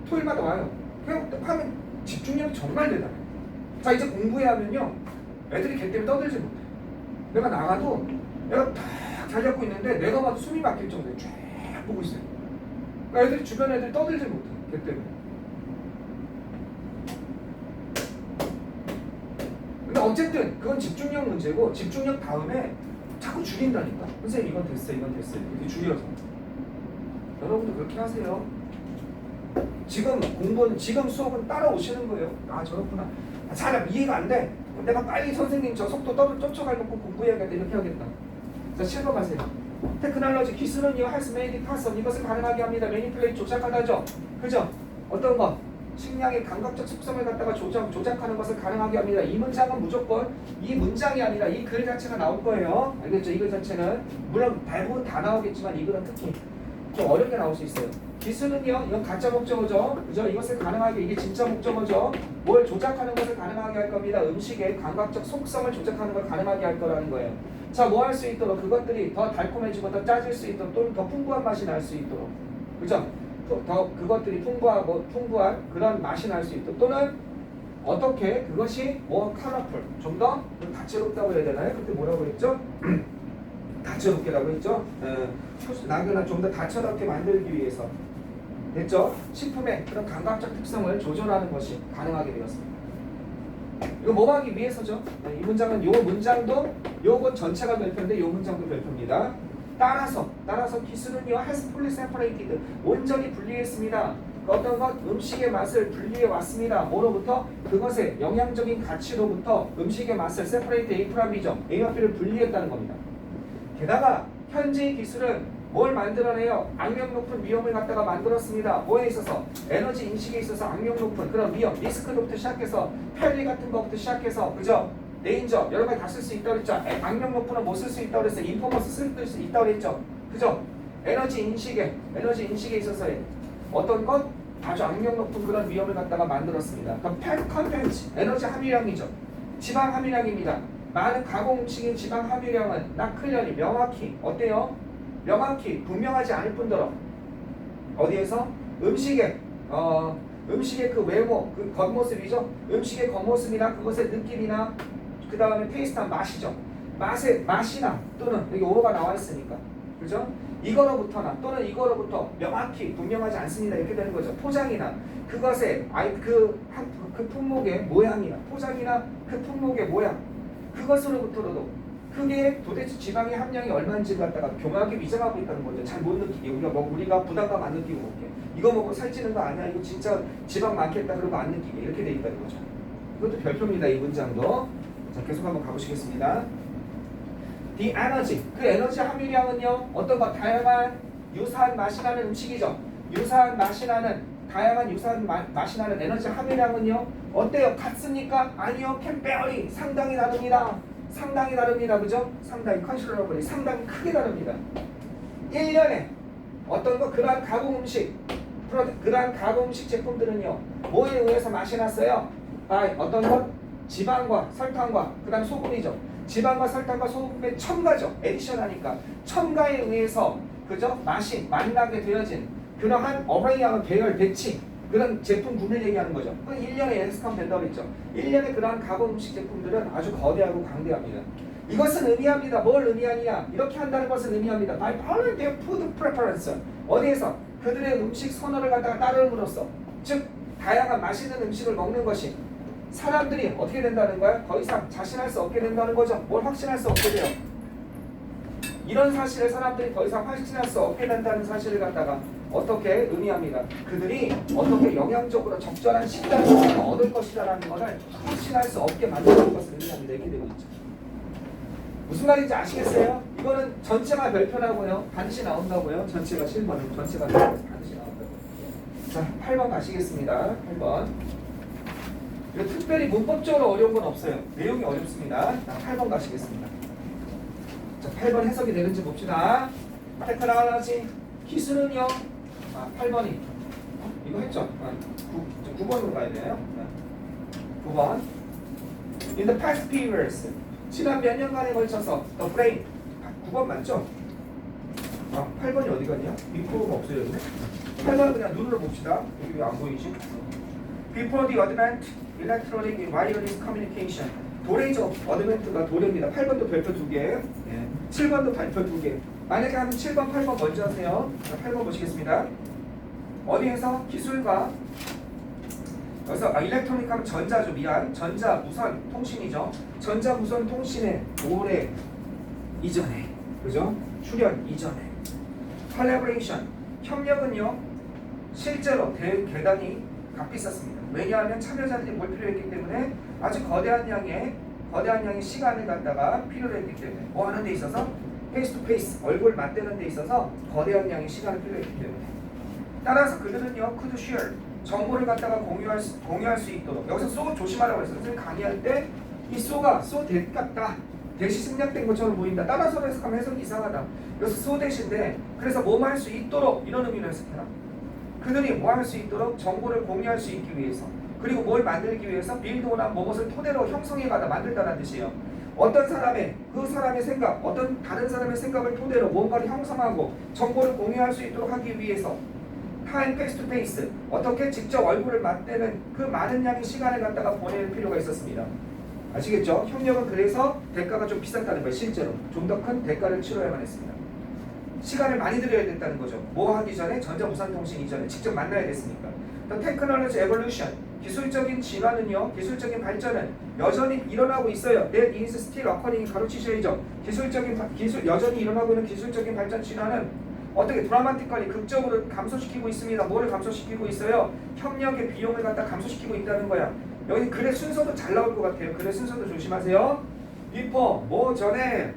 토요일마다 와요. 그냥 하면 집중력이 정말 대단해. 자 이제 공부해야 하면요. 애들이 걔 때문에 떠들지 못해. 내가 나가도 내가 딱 잘 잡고 있는데 내가 봐도 숨이 막힐 정도에 쫙 보고 있어요. 그러니까 애들이 주변 애들이 떠들지 못해. 걔 때문에. 근데 어쨌든 그건 집중력 문제고 집중력 다음에 자꾸 줄인다니까. 선생님 이건 됐어 이건 됐어 이렇게 줄여서. 여러분도 그렇게 하세요. 지금 수업은 따라오시는 거예요. 아 저렇구나. 잘 이해가 안 돼. 내가 빨리 선생님 저 속도 쫓아가려고 공부해야겠다 이렇게 하겠다. 자 실험하세요. 테크놀로지 기술은 이거 할수 메이디 파선 이것을 가능하게 합니다. 매니플레이트 조작하다죠. 그죠? 어떤 것? 식량의 감각적 속성을 갖다가 조작하는 것을 가능하게 합니다. 이 문장은 무조건 이 문장이 아니라 이 글 자체가 나올 거예요. 알겠죠? 이 글 자체는 물론 대부분 다 나오겠지만 이 글은 특히 좀 어렵게 나올 수 있어요. 기술은요, 이건 가짜 목적어죠. 그죠? 이것을 가능하게, 이게 진짜 목적어죠. 뭘 조작하는 것을 가능하게 할 겁니다. 음식의 감각적 속성을 조작하는 걸 가능하게 할 거라는 거예요. 자, 뭐 할 수 있도록 그것들이 더 달콤해지고 더 짜질 수 있도록 또는 더 풍부한 맛이 날 수 있도록. 그죠? 더 그것들이 풍부한 그런 맛이 날 수 있도록 또는 어떻게 그것이 more colorful, 좀 더 다채롭다고 해야 되나요? 그때 뭐라고 했죠? 다채롭게라고 했죠? 낙연을 좀 더 다채롭게 만들기 위해서 됐죠? 식품의 그런 감각적 특성을 조절하는 것이 가능하게 되었습니다. 이거 뭐 하기 위해서죠? 이 문장은 요 문장도 요건 전체가 별표인데 요 문장도 별표입니다. 따라서 기술은요 has fully separated 온전히 분리했습니다. 어떤 것 음식의 맛을 분리해 왔습니다. 뭐로부터 그것의 영양적인 가치로부터 음식의 맛을 separate A from B죠. A와 B를 분리했다는 겁니다. 게다가 현재의 기술은 뭘 만들어내요? 악명 높은 위험을 갖다가 만들었습니다. 뭐에 있어서? 에너지 인식에 있어서 악명 높은 그런 위험, 리스크부터 시작해서 편리 같은 것부터 시작해서 그죠? 데인저 여러 가지 다 쓸 수 있다고 그랬죠. 악명 높은은 못 쓸 수 있다고 그랬어요. 인포머스 쓸 수 있다고 그랬죠. 그죠? 에너지 인식에 있어서의 어떤 것? 아주 악명 높은 그런 위험을 갖다가 만들었습니다. 그럼 컨텐츠, 에너지 함유량이죠. 지방 함유량입니다. 많은 가공 음식인 지방 함유량은 클리어리 명확히 어때요? 명확히 분명하지 않을 뿐더러 어디에서? 음식의 그 외모, 그 겉모습이죠. 음식의 겉모습이나 그것의 느낌이나 그 다음에 테이스트한 맛이죠. 맛이나 또는 여기 오로가 나와 있으니까 그죠? 이거로부터나 또는 이거로부터 명확히 분명하지 않습니다. 이렇게 되는 거죠. 포장이나 그것의 그 품목의 모양이나 포장이나 그 품목의 모양 그것으로부터도 그게 도대체 지방의 함량이 얼마인지를 갖다가 교묘하게 위장하고 있다는 거죠. 잘 못 느끼게 우리가 부담감 안 느끼고 먹게 이거 먹고 살찌는 거 아니야 이거 진짜 지방 많겠다 그러고 안 느끼게 이렇게 돼 있다는 거죠. 이것도 별표입니다. 이 문장도. 자 계속 한번 가보시겠습니다. The energy 그 에너지 함유량은요 어떤 것 다양한 유사한 맛이 나는 음식이죠. 유사한 맛이 나는 다양한 유사한 맛이 나는 에너지 함유량은요 어때요? 같습니까? 아니요. can vary 상당히 다릅니다. 상당히 다릅니다. 그죠? 상당히 컨시더러블리 상당히 크게 다릅니다. 1년에 어떤 거 그러한 가공 음식 제품들은요 뭐에 의해서 맛이 났어요? 어떤 것? 지방과 설탕과 그 다음 소금이죠. 지방과 설탕과 소금의 첨가죠. 에디션하니까 첨가에 의해서 그죠? 맛이 만나게 되어진 그러한 어레이와 계열 배치 그런 제품군을 얘기하는 거죠. 1년에 엑스컴 벤더가 있죠. 1년에 그러한 가공 음식 제품들은 아주 거대하고 강대합니다. 이것은 의미합니다. 뭘 의미하느냐? 이렇게 한다는 것은 의미합니다. By following their food preference. 어디에서? 그들의 음식 선호를 갖다가 따름으로써 즉 다양한 맛있는 음식을 먹는 것이 사람들이 어떻게 된다는 거야? 더 이상 자신할 수 없게 된다는 거죠. 뭘 확신할 수 없게 돼요. 이런 사실을 사람들이 더 이상 확신할 수 없게 된다는 사실을 갖다가 어떻게 의미합니다. 그들이 어떻게 영양적으로 적절한 식단을 얻을 것이라는 것을 확신할 수 없게 만드는 것을 의미합니다. 이렇게 되고 있죠. 무슨 말인지 아시겠어요? 이거는 전체가 별표라고요. 반드시 나온다고요. 전체가 7번은 전체가 반드시 나온다고요. 자, 8번 가시겠습니다. 8번. 이거 특별히 문법적으로 어려운 건 없어요. 내용이 어렵습니다. 자, 8번 가시겠습니다. 자, 8번 해석이 되는지 봅시다. 테크놀로지 기술은요. 8번이 이거 했죠? 9번으로 가야 돼요. 9번. In the past few years. 지난 몇 년간에 걸쳐서 the brain 9번 맞죠? 8번이 어디 갔냐? 비포가 없어졌네. 8번은 그냥 눈으로 봅시다. 여기 왜 안 보이지? Before the advent electronic wireless communication. 도래죠. 어드벤트가 도래입니다. 8번도 별표 2개. 7번도 별표 2개. 만약에 하면 7번, 8번 먼저 하세요. 자, 8번 보시겠습니다. 어디에서 기술과 그래서 일렉트로닉 하면 전자죠. 미안. 전자 무선 통신이죠. 전자 무선 통신의 도래 이전에 그죠? 출현 이전에 컬래버레이션 협력은요. 실제로 대단히 값비쌌습니다. 왜냐하면 참여자들이 뭘 필요했기 때문에 아주 거대한 양의 시간을 갖다가 필요로 했기 때문에 뭐 하는 데 있어서 페이스 투 페이스 얼굴 맞대는 데 있어서 거대한 양의 시간을 필요했기 때문에 따라서 그들은요 could share 정보를 갖다가 공유할 수 있도록 여기서 소 조심하라고 했어요. 선생님 강의할 때 이 소가 소 대같다 대시 생략된 것처럼 보인다. 따라서 해석하면 해석이 이상하다. 그래서 소 대신데 그래서 뭐 할 수 있도록 이런 의미로 해석해라. 그들이 뭐 할 수 있도록 정보를 공유할 수 있기 위해서 그리고 뭘 만들기 위해서 빌드오나 무엇을 토대로 형성해가다 만들다라는 뜻이에요. 어떤 사람의 그 사람의 생각 어떤 다른 사람의 생각을 토대로 뭔가를 형성하고 정보를 공유할 수 있도록 하기 위해서 타임 페이스 투 페이스 어떻게 직접 얼굴을 맞대는 그 많은 양의 시간을 갖다가 보낼 필요가 있었습니다. 아시겠죠? 협력은 그래서 대가가 좀 비쌌다는 거예요. 실제로 좀 더 큰 대가를 치러야만 했습니다. 시간을 많이 들여야 됐다는 거죠. 뭐 하기 전에 전자무선통신 이전에 직접 만나야 됐으니까. The technology evolution 기술적인 진화는요, 기술적인 발전은 여전히 일어나고 있어요. That is still occurring 가로치셔야죠. 여전히 일어나고 있는 기술적인 발전 진화는 어떻게 드라마틱하게 극적으로 감소시키고 있습니다. 뭐를 감소시키고 있어요? 협력의 비용을 갖다 감소시키고 있다는 거야. 여기 글의 순서도 잘 나올 것 같아요. 글의 순서도 조심하세요. before 뭐 전에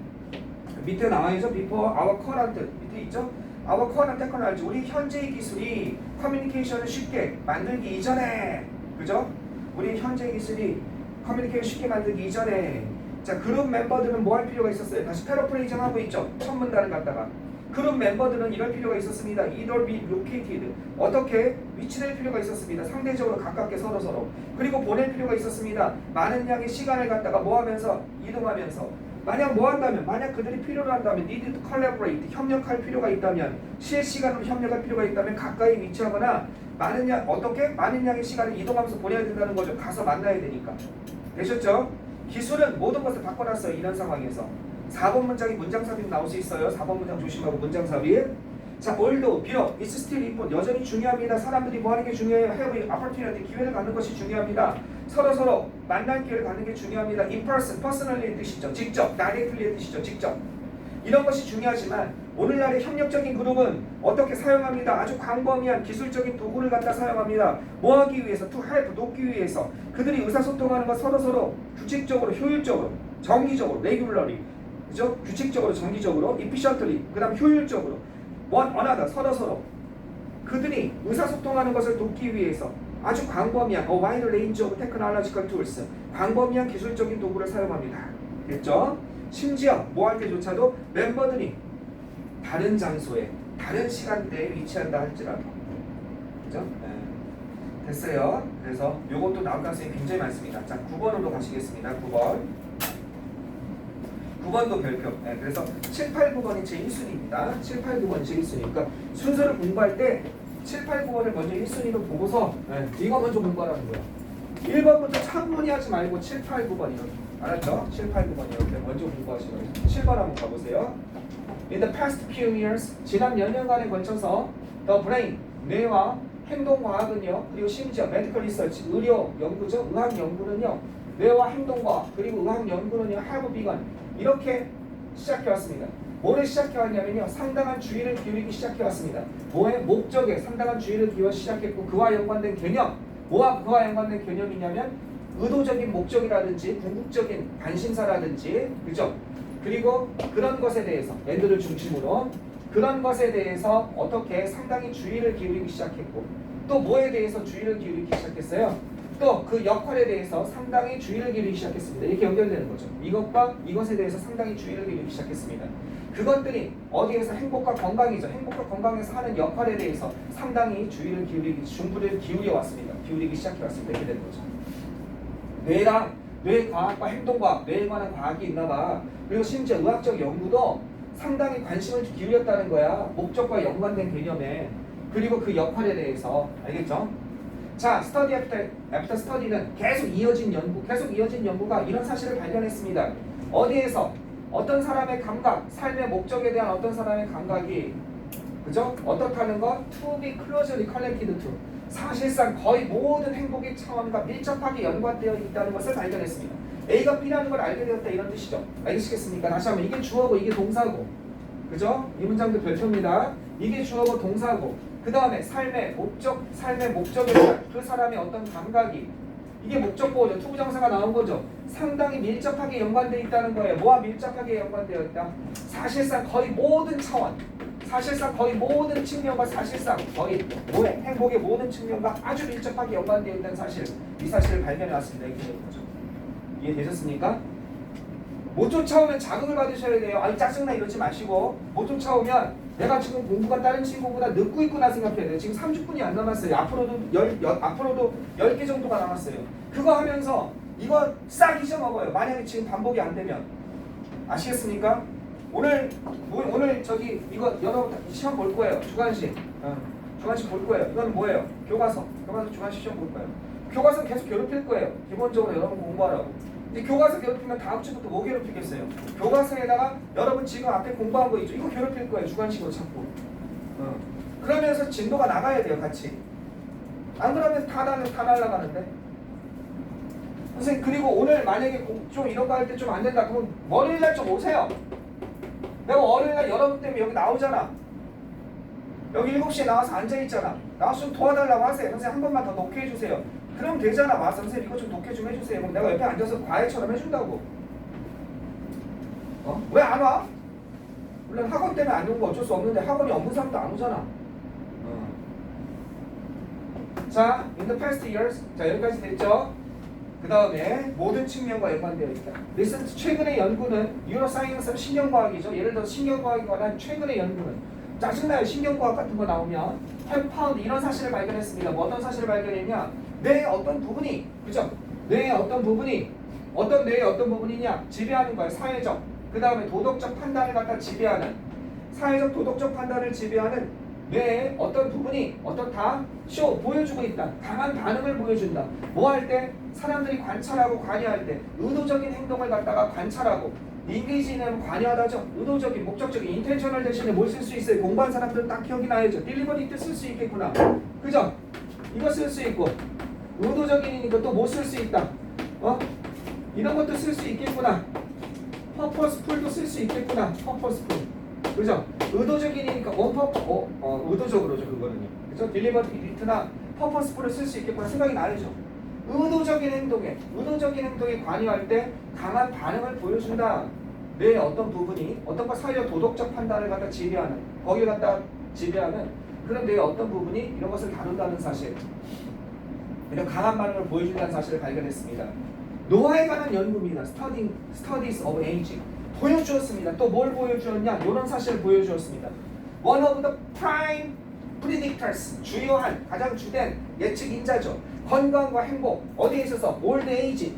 밑에 나와있죠. before our current 밑에 있죠. our current technology 우리 현재의 기술이 커뮤니케이션을 쉽게 만들기 이전에 그죠? 우리 현재의 기술이 커뮤니케이션 쉽게 만들기 이전에 자 그룹 멤버들은 뭐 할 필요가 있었어요? 다시 패러프레이징 하고 있죠. 첫 문단을 갖다가 그룹 멤버들은 이럴 필요가 있었습니다. either be located 어떻게 위치될 필요가 있었습니다. 상대적으로 가깝게 서로 그리고 보낼 필요가 있었습니다. 많은 양의 시간을 갖다가 뭐 하면서 이동하면서 만약 뭐 한다면 만약 그들이 필요로 한다면 need to collaborate 협력할 필요가 있다면 실시간으로 협력할 필요가 있다면 가까이 위치하거나 많은 양의 시간을 이동하면서 보내야 된다는 거죠. 가서 만나야 되니까. 되셨죠? 기술은 모든 것을 바꿔놨어요. 이런 상황에서 4번 문장이 문장 삽입 나올 수 있어요. 4번 문장 조심하고 문장 삽입. 자, 올도 비록 it's still important 여전히 중요합니다. 사람들이 뭐 하는 게 중요해요? have opportunity 기회를 갖는 것이 중요합니다. 서로 만날 기회를 갖는 게 중요합니다. in person, personally의 뜻이죠. 직접, directly의 뜻이죠. 직접. 이런 것이 중요하지만 오늘날의 협력적인 그룹은 어떻게 사용합니다. 아주 광범위한 기술적인 도구를 갖다 사용합니다. 뭐 하기 위해서? to help, 돕기 위해서. 그들이 의사소통하는 것 서로 규칙적으로, 효율적으로, 정기적으로, regularly 그죠? 규칙적으로, 정기적으로, efficiently, 그 다음 효율적으로, one another, 서로 그들이 의사소통하는 것을 돕기 위해서 아주 광범위한 a wide range of technological tools, 광범위한 기술적인 도구를 사용합니다. 됐죠? 심지어 뭐 할 때조차도 멤버들이 다른 장소에, 다른 시간대에 위치한다 할지라도, 그죠? 됐어요. 그래서 요것도 나올 가능성이 굉장히 많습니다. 자, 9번으로 가시겠습니다. 9번. 9번도 별표. 네, 그래서 7, 8, 9번이 제 1순위입니다. 7, 8, 9번이 제 1순위. 그러니까 순서를 공부할 때 7, 8, 9번을 먼저 1순위로 보고서 네, 이거 먼저 공부하라는 거야. 1번부터 차분히 하지 말고 7, 8, 9번 이렇게. 알았죠? 7, 8, 9번 이렇게 먼저 공부하시고 7번 한번 가보세요. In the past few years, 지난 몇 년간에 걸쳐서 the brain, 뇌와 행동과학은요, 그리고 심지어 medical research, 의료 연구죠, 의학 연구는요, 뇌와 행동과학 그리고 의학 연구는요, have begun 이렇게 시작해왔습니다. 뭐를 시작해왔냐면요, 상당한 주의를 기울이기 시작해왔습니다. 뭐의 목적에 상당한 주의를 기울여 시작했고 그와 연관된 개념, 뭐와 그와 연관된 개념이냐면 의도적인 목적이라든지 궁극적인 관심사라든지, 그죠? 그리고 그런 것에 대해서 애들을 중심으로 그런 것에 대해서 어떻게 상당히 주의를 기울이기 시작했고 또 뭐에 대해서 주의를 기울이기 시작했어요? 또 그 역할에 대해서 상당히 주의를 기울이기 시작했습니다. 이렇게 연결되는 거죠. 이것과 이것에 대해서 상당히 주의를 기울이기 시작했습니다. 그것들이 어디에서 행복과 건강이죠. 행복과 건강에서 하는 역할에 대해서 상당히 주의를 기울이기, 중부를 기울여 왔습니다. 기울이기 시작해 왔습니다. 이렇게 되는 거죠. 뇌랑 뇌과학과 행동과학, 뇌에 관한 과학이 있나 봐. 그리고 심지어 의학적 연구도 상당히 관심을 기울였다는 거야. 목적과 연관된 개념에. 그리고 그 역할에 대해서. 알겠죠? 자, 스터디 애프터 스터디는 계속 이어진 연구가 이런 사실을 발견했습니다. 어디에서? 어떤 사람의 감각, 삶의 목적에 대한 어떤 사람의 감각이, 그죠? 어떻다는 것? To be closely connected to. 사실상 거의 모든 행복의 차원과 밀접하게 연관되어 있다는 것을 발견했습니다. A가 B라는 걸 알게 되었다 이런 뜻이죠. 알겠습니까? 다시 한번 이게 주어고 이게 동사고, 그죠? 이 문장도 별표입니다. 이게 주어고 동사고, 그 다음에 삶의 목적에 대한 그 사람의 어떤 감각이, 이게 목적보호죠. 투부정사가 나온 거죠. 상당히 밀접하게 연관되어 있다는 거예요. 뭐와 밀접하게 연관되어 있다? 사실상 거의 모든 차원, 사실상 거의 모든 측면과 사실상 거의 뭐에 행복의 모든 측면과 아주 밀접하게 연관되어 있다는 사실, 이 사실을 발견해 왔습니다. 이렇게 되는 거죠. 이해되셨습니까? 못 쫓아오면 자극을 받으셔야 돼요. 아니 짜증나 이러지 마시고, 못 쫓아오면 내가 지금 공부가 다른 친구보다 늦고 있구나 생각해야 돼요. 지금 30분이 안 남았어요. 앞으로도 10개 정도가 남았어요. 그거 하면서 이거 싹 잊어먹어요. 만약에 지금 반복이 안 되면. 아시겠습니까? 오늘 저기 이거 여러분 시험 볼 거예요. 주관식. 주관식 볼 거예요. 이건 뭐예요? 교과서 주관식 시험 볼 거예요. 교과서 계속 괴롭힐 거예요. 기본적으로 여러분 공부하라고. 근데 교과서 괴롭히면 다음 주부터 뭐 괴롭히겠어요? 교과서에다가 여러분 지금 앞에 공부한 거 있죠? 이거 괴롭힐 거예요. 주관식으로 자꾸. 그러면서 진도가 나가야 돼요. 같이. 안 그러면 다 날아가는데. 선생님, 그리고 오늘 만약에 좀 이런 거 할 때 좀 안 된다 그러면 월요일날 좀 오세요. 내가 월요일날 여러분 때문에 여기 나오잖아. 여기 7시에 나와서 앉아있잖아. 나와서 좀 도와달라고 하세요. 선생님 한 번만 더 녹게 해주세요. 그럼 되잖아. 와서 선생님 이거 좀 독해 좀 해주세요. 그럼 내가 옆에 앉아서 과외처럼 해준다고. 왜 안 와? 물론 학원 때문에 안 오는 거 어쩔 수 없는데 학원이 없는 사람도 안 오잖아. 자, in the past years. 자, 여기까지 됐죠? 그 다음에 모든 측면과 연관되어 있다. Listen, 최근의 연구는 뉴로사이언스는 신경과학이죠. 예를 들어서 신경과학에 관한 최근의 연구는, 짜증나요. 신경과학 같은 거 나오면 have found 이런 사실을 발견했습니다. 뭐 어떤 사실을 발견했냐? 뇌의 어떤 부분이, 그죠? 뇌의 어떤 부분이냐? 지배하는 거예요. 사회적, 그 다음에 도덕적 판단을 갖다 지배하는, 사회적 도덕적 판단을 지배하는 뇌의 어떤 부분이 어떻다? 보여주고 있다. 강한 반응을 보여준다. 뭐 할 때? 사람들이 관찰하고 관여할 때 의도적인 행동을 갖다가 관찰하고, 인게이지는 관여하다죠. 의도적인, 목적적인, 인텐셔널 대신에 뭘 쓸 수 있어요? 공부한 사람들은 딱 기억이 나야죠. 딜리버리 때 쓸 수 있겠구나. 그죠? 이거 쓸 수 있고, 의도적인이니까 또 뭐 쓸 수 있다. 이런 것도 쓸 수 있겠구나. 퍼포스풀도 쓸 수 있겠구나. 퍼포스풀. 그죠? 의도적인이니까 의도적으로죠. 그거는요. 그죠? 딜리버리트나 퍼포스풀을 쓸 수 있겠구나 생각이 나야죠. 의도적인 행동에 관여할 때 강한 반응을 보여준다. 뇌의 어떤 부분이 어떤 거 사회적 도덕적 판단을 갖다 지배하는, 거기에 갖다 지배하는 그런 뇌의 어떤 부분이 이런 것을 다룬다는 사실, 이런 강한 반응을 보여준다는 사실을 발견했습니다. 노화에 관한 연구입니다. Studies of Aging. 보여주었습니다. 또 뭘 보여주었냐? 이런 사실을 보여주었습니다. One of the prime predictors 주요한 가장 주된 예측 인자죠. 건강과 행복 어디에 있어서 old age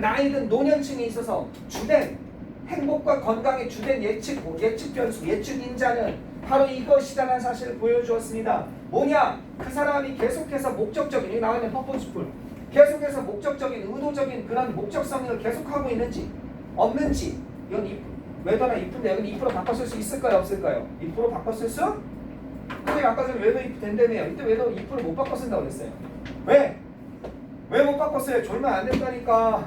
나이든 노년층에 있어서 주된 행복과 건강의 주된 예측 변수 예측 인자는 바로 이것이라는 사실을 보여주었습니다. 뭐냐? 그 사람이 계속해서 목적적인 여기 나와 있는 purposeful 계속해서 목적적인 의도적인 그런 목적성을 계속하고 있는지 없는지 이건 whether나 if인데 여기는 if로 바꿨을 수 있을까요? 없을까요? if로 바꿨을 수? 근데 아까 전에 whether if 된다며요. 이때 whether if를 못 바꿔 쓴다고 그랬어요. 왜? 왜 못 바꿨어요? 졸면 안 된다니까.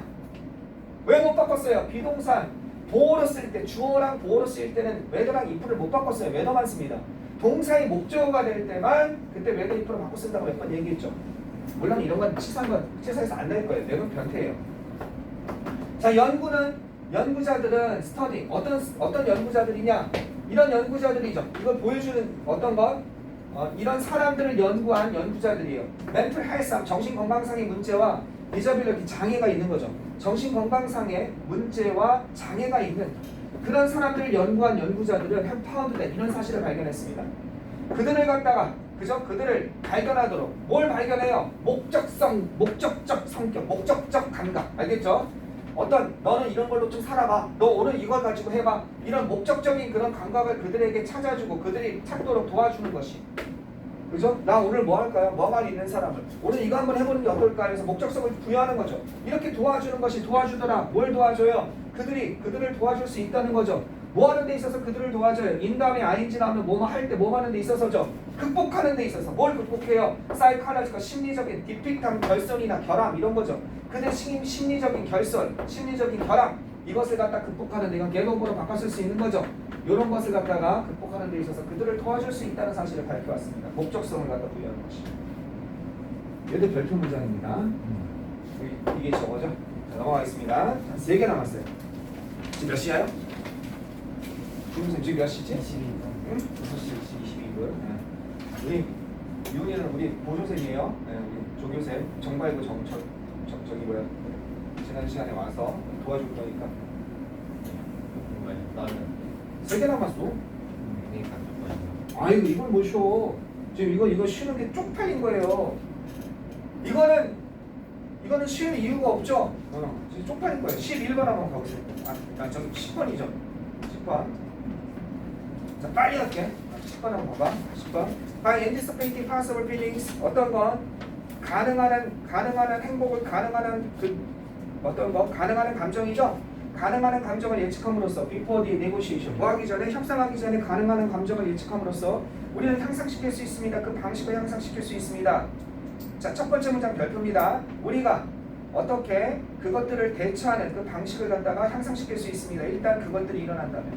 왜 못 바꿨어요? 비동산 보어로 쓸 때 주어랑 보어로 쓸 때는 whether랑 if를 못 바꿨어요. whether만 씁니다. 동사의 목적어가 될 때만 그때 whether if로 바꿔 쓴다고 몇 번 얘기했죠. 물론 이런 건 치사에서 안 낼 거예요. 내가 변태예요. 자, 연구자들은 스터디 어떤 연구자들이냐? 이런 연구자들이죠. 이걸 보여주는 어떤 것? 이런 사람들을 연구한 연구자들이에요. 멘탈 헬스 정신 건강상의 문제와 디저빌리티 장애가 있는 거죠. 정신 건강상의 문제와 장애가 있는 그런 사람들을 연구한 연구자들은 have found that 이런 사실을 발견했습니다. 그들을 갖다가 그들을 발견하도록 뭘 발견해요? 목적적 성격, 목적적 감각 알겠죠? 너는 이런 걸로 좀 살아봐. 너 오늘 이걸 가지고 해봐. 이런 목적적인 그런 감각을 그들에게 찾아주고 그들이 찾도록 도와주는 것이 그죠? 나 오늘 뭐 할까요? 뭐가 있는 사람을 오늘 이거 한번 해보는 게 어떨까 해서 목적성을 부여하는 거죠. 이렇게 도와주는 것이 도와주더라. 뭘 도와줘요? 그들을 도와줄 수 있다는 거죠. 뭐 하는 데 있어서 그들을 도와줘요? 인 다음에 ing 나오면 뭐 할 때 뭐 하는 데 있어서죠. 극복하는 데 있어서 뭘 극복해요? 사이콜로지가 심리적인 디픽한 결선이나 결함 이런 거죠. 그들 심리적인 결선, 심리적인 결함 이것을 갖다 극복하는 데 이건 겟오버로 바꿨을 수 있는 거죠. 이런 것을 갖다가 극복하는 데 있어서 그들을 도와줄 수 있다는 사실을 밝혀왔습니다. 목적성을 갖다 부여하는 것이. 얘도 별표 문장입니다. 이게 저거죠. 자, 넘어가겠습니다. 3개 남았어요. 지금 몇 시야요? 지금 몇 시지? 22분. 응? 6시 22분. 우리 윤이는 우리 보조생이에요. 네, 우리 조교생 정발고 저기 뭐야 지난 시간에 와서 도와줄 거니까. 나는 3개 남았어. 그러니까 아이고 이걸 못 쉬어. 지금 이거 쉬는 게 쪽팔린 거예요. 이거는 쉴 이유가 없죠. 지금 쪽팔린 거예요. 11번 한번 가보세요. 저기 10번이죠. 10번. 자 빨리 할게. 10번 한번 봐봐. 10번. By anticipating possible feelings 어떤 건 가능한 행복을 가능한 가능한 감정이죠. 가능한 감정을 예측함으로써 before the negotiation 뭐 하기 전에 협상하기 전에 가능한 감정을 예측함으로써 우리는 향상시킬 수 있습니다. 그 방식을 향상시킬 수 있습니다. 자, 첫 번째 문장 별표입니다. 우리가 어떻게 그것들을 대처하는 그 방식을 갖다가 향상시킬 수 있습니다. 일단 그것들이 일어난다면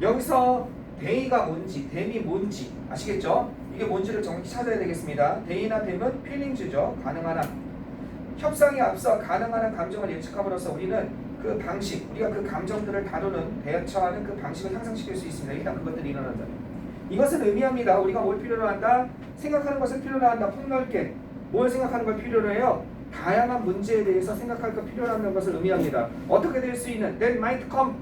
여기서 데이가 뭔지 댐이 뭔지 아시겠죠? 이게 뭔지를 정확히 찾아야 되겠습니다. 데이나 댐은 필링즈죠. 가능한 한 협상에 앞서 가능한 한 감정을 예측함으로써 우리는 그 방식, 우리가 그 감정들을 다루는 대처하는 그 방식을 향상시킬 수 있습니다. 일단 그것들이 일어난다면 이것은 의미합니다. 우리가 뭘 필요로 한다? 생각하는 것을 필요로 한다. 폭넓게 뭘 생각하는 걸 필요로 해요? 다양한 문제에 대해서 생각할 것 필요로 하는 것을 의미합니다. 어떻게 될 수 있는 that might come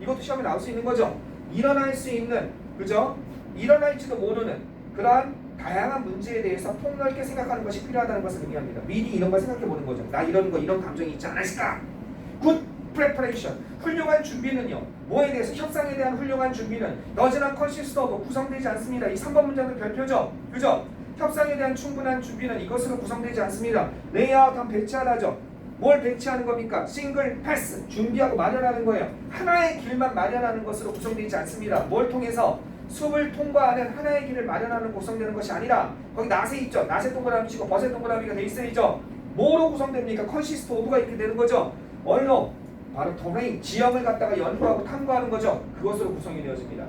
이것도 시험에 나올 수 있는 거죠. 일어날 수 있는 그죠? 일어날지도 모르는 그러한 다양한 문제에 대해서 폭넓게 생각하는 것이 필요하다는 것을 의미합니다. 미리 이런 걸 생각해 보는 거죠. 나 이런 감정이 있지 않았을까? Good preparation. 훌륭한 준비는요. 뭐에 대해서? 협상에 대한 훌륭한 준비는 does not consist of 구성되지 않습니다. 이 3번 문장은 별표죠. 그죠? 협상에 대한 충분한 준비는 이것으로 구성되지 않습니다. 레이아웃하면 배치하다죠. 뭘 배치하는 겁니까? 싱글 패스 준비하고 마련하는 거예요. 하나의 길만 마련하는 것으로 구성되지 않습니다. 뭘 통해서? 숲을 통과하는 하나의 길을 마련하는 구성되는 것이 아니라 거기 낫에 있죠. 낫에 동그라미 치고 벗에 동그라미가 돼 있어야죠. 뭐로 구성됩니까? 컨시스트 오브가 이렇게 되는 거죠. 뭘로? 바로 도메인, 지형을 갖다가 연구하고 탐구하는 거죠. 그것으로 구성이 되어집니다.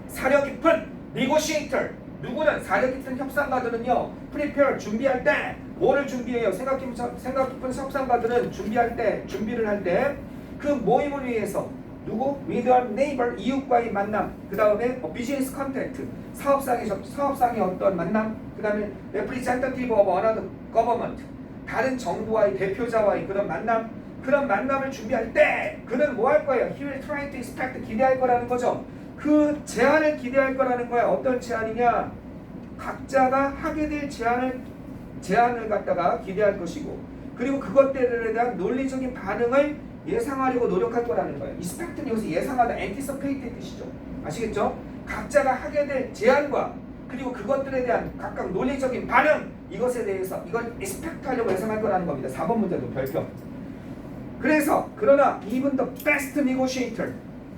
사려 깊은 negotiator 누구는 사려 깊은 협상가들은요. prepare 준비할 때 뭐를 준비해요? 생각 깊은 협상가들은 준비할 때 준비를 할 때 그 모임을 위해서 누구? with our neighbor 이웃과의 만남 그 다음에 business contact 사업상의 어떤 만남 그 다음에 representative of another government 다른 정부와의 대표자와의 그런 만남을 준비할 때 그는 뭐 할 거예요? He will try to expect 기대할 거라는 거죠. 그 제안을 기대할 거라는 거야. 어떤 제안이냐? 각자가 하게 될 제안을 갖다가 기대할 것이고, 그리고 그것들에 대한 논리적인 반응을 예상하려고 노력할 거라는 거예요. expect는 여기서 예상하다, anticipate의 뜻이죠. 아시겠죠? 각자가 하게 될 제안과 그리고 그것들에 대한 각각 논리적인 반응, 이것에 대해서 이걸 expect 하려고 예상할 거라는 겁니다. 4번 문제도 별표. 그래서 그러나 even the best negotiator,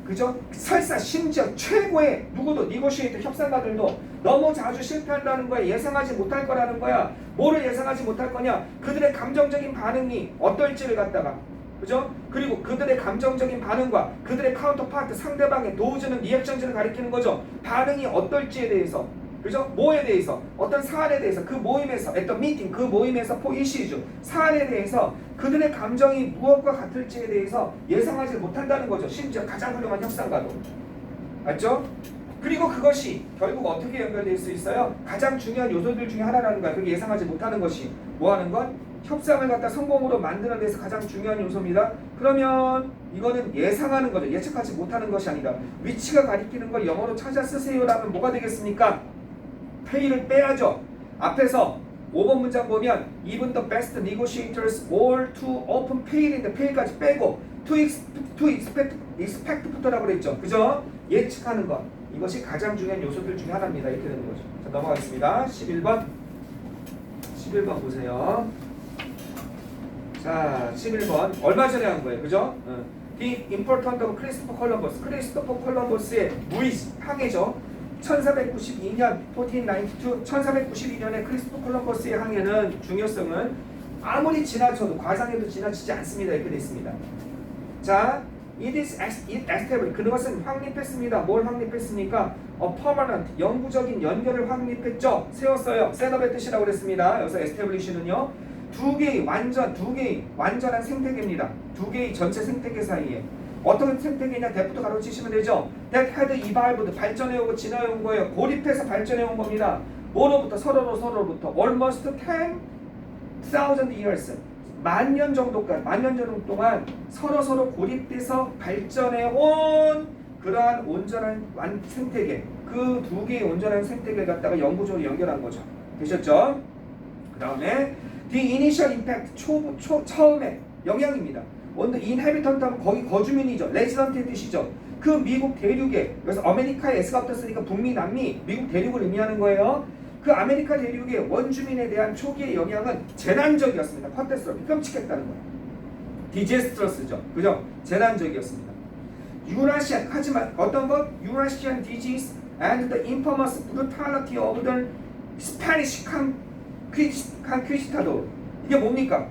그죠? 설사 심지어 최고의 누구도 negotiator 협상가들도 너무 자주 실패한다는 거야. 예상하지 못할 거라는 거야. 뭐를 예상하지 못할 거냐? 그들의 감정적인 반응이 어떨지를 갖다가, 그죠? 그리고 그들의 감정적인 반응과 그들의 카운터파트, 상대방의 도우주는 리액션즈를 가리키는 거죠. 반응이 어떨지에 대해서, 그죠? 뭐에 대해서, 어떤 사안에 대해서, 그 모임에서, 어떤 미팅, 그 모임에서 포이시즈, 사안에 대해서 그들의 감정이 무엇과 같을지에 대해서 예상하지 못한다는 거죠. 심지어 가장 훌륭한 협상가도. 맞죠? 그리고 그것이 결국 어떻게 연결될 수 있어요? 가장 중요한 요소들 중에 하나라는 거야. 그게 예상하지 못하는 것이 뭐 하는 것? 협상을 갖다 성공으로 만드는 데서 가장 중요한 요소입니다. 그러면 이거는 예상하는 거죠. 예측하지 못하는 것이 아니라 위치가 가리키는 걸 영어로 찾아 쓰세요라면 뭐가 되겠습니까? 페이를 빼야죠. 앞에서 5번 문장 보면 even the best negotiators all to open pay인데 pay까지 빼고 to expect부터라고 그랬죠. 그죠? 예측하는 것. 이것이 가장 중요한 요소들 중에 하나입니다. 이렇게 되는 거죠. 자, 넘어가겠습니다. 11번 보세요. 자, 11번 얼마 전에 한 거예요. 그죠? The important of Christopher Columbus. 크리스토퍼 콜럼버스의 항해죠. 1492년 1492 1492년에 크리스토퍼 콜럼버스의 항해는 중요성은 아무리 지나쳐도 과장해도 지나치지 않습니다. 이렇게 되어 있습니다. 자, it established. 그것은 확립했습니다. 뭘 확립했습니까? permanent, 영구적인 연결을 확립했죠. 세웠어요. setup의 뜻이라고 그랬습니다. 여기서 establish는요, 두 개의 완전한 생태계입니다. 두 개의 전체 생태계 사이에 어떤 생태계냐? that부터 가로치시면 되죠. that had evolved, 발전해오고 진화해온 거예요. 고립해서 발전해온 겁니다. 뭐로부터? 서로로부터 almost 10,000 years, 만 년 정도 동안 서로 고립돼서 발전해온 그러한 온전한 생태계, 그 두 개의 온전한 생태계를 갖다가 영구적으로 연결한 거죠. 되셨죠? 그 다음에 the initial impact, 처음에 영향입니다. 원더 인해비턴트 하면 거기 거주민이죠. 레지던트의 뜻이죠. 그 미국 대륙에, 여기서 아메리카에 S가 붙었으니까 북미, 남미, 미국 대륙을 의미하는 거예요. 그 아메리카 대륙의 원주민에 대한 초기의 영향은 재난적이었습니다. 컷데스럽게 끔찍했다는 거예요. 디제스트러스죠. 그죠? 재난적이었습니다. 유라시안, 하지만 어떤 것? Eurasian disease and the infamous brutality of the Spanish conquistador. 이게 뭡니까?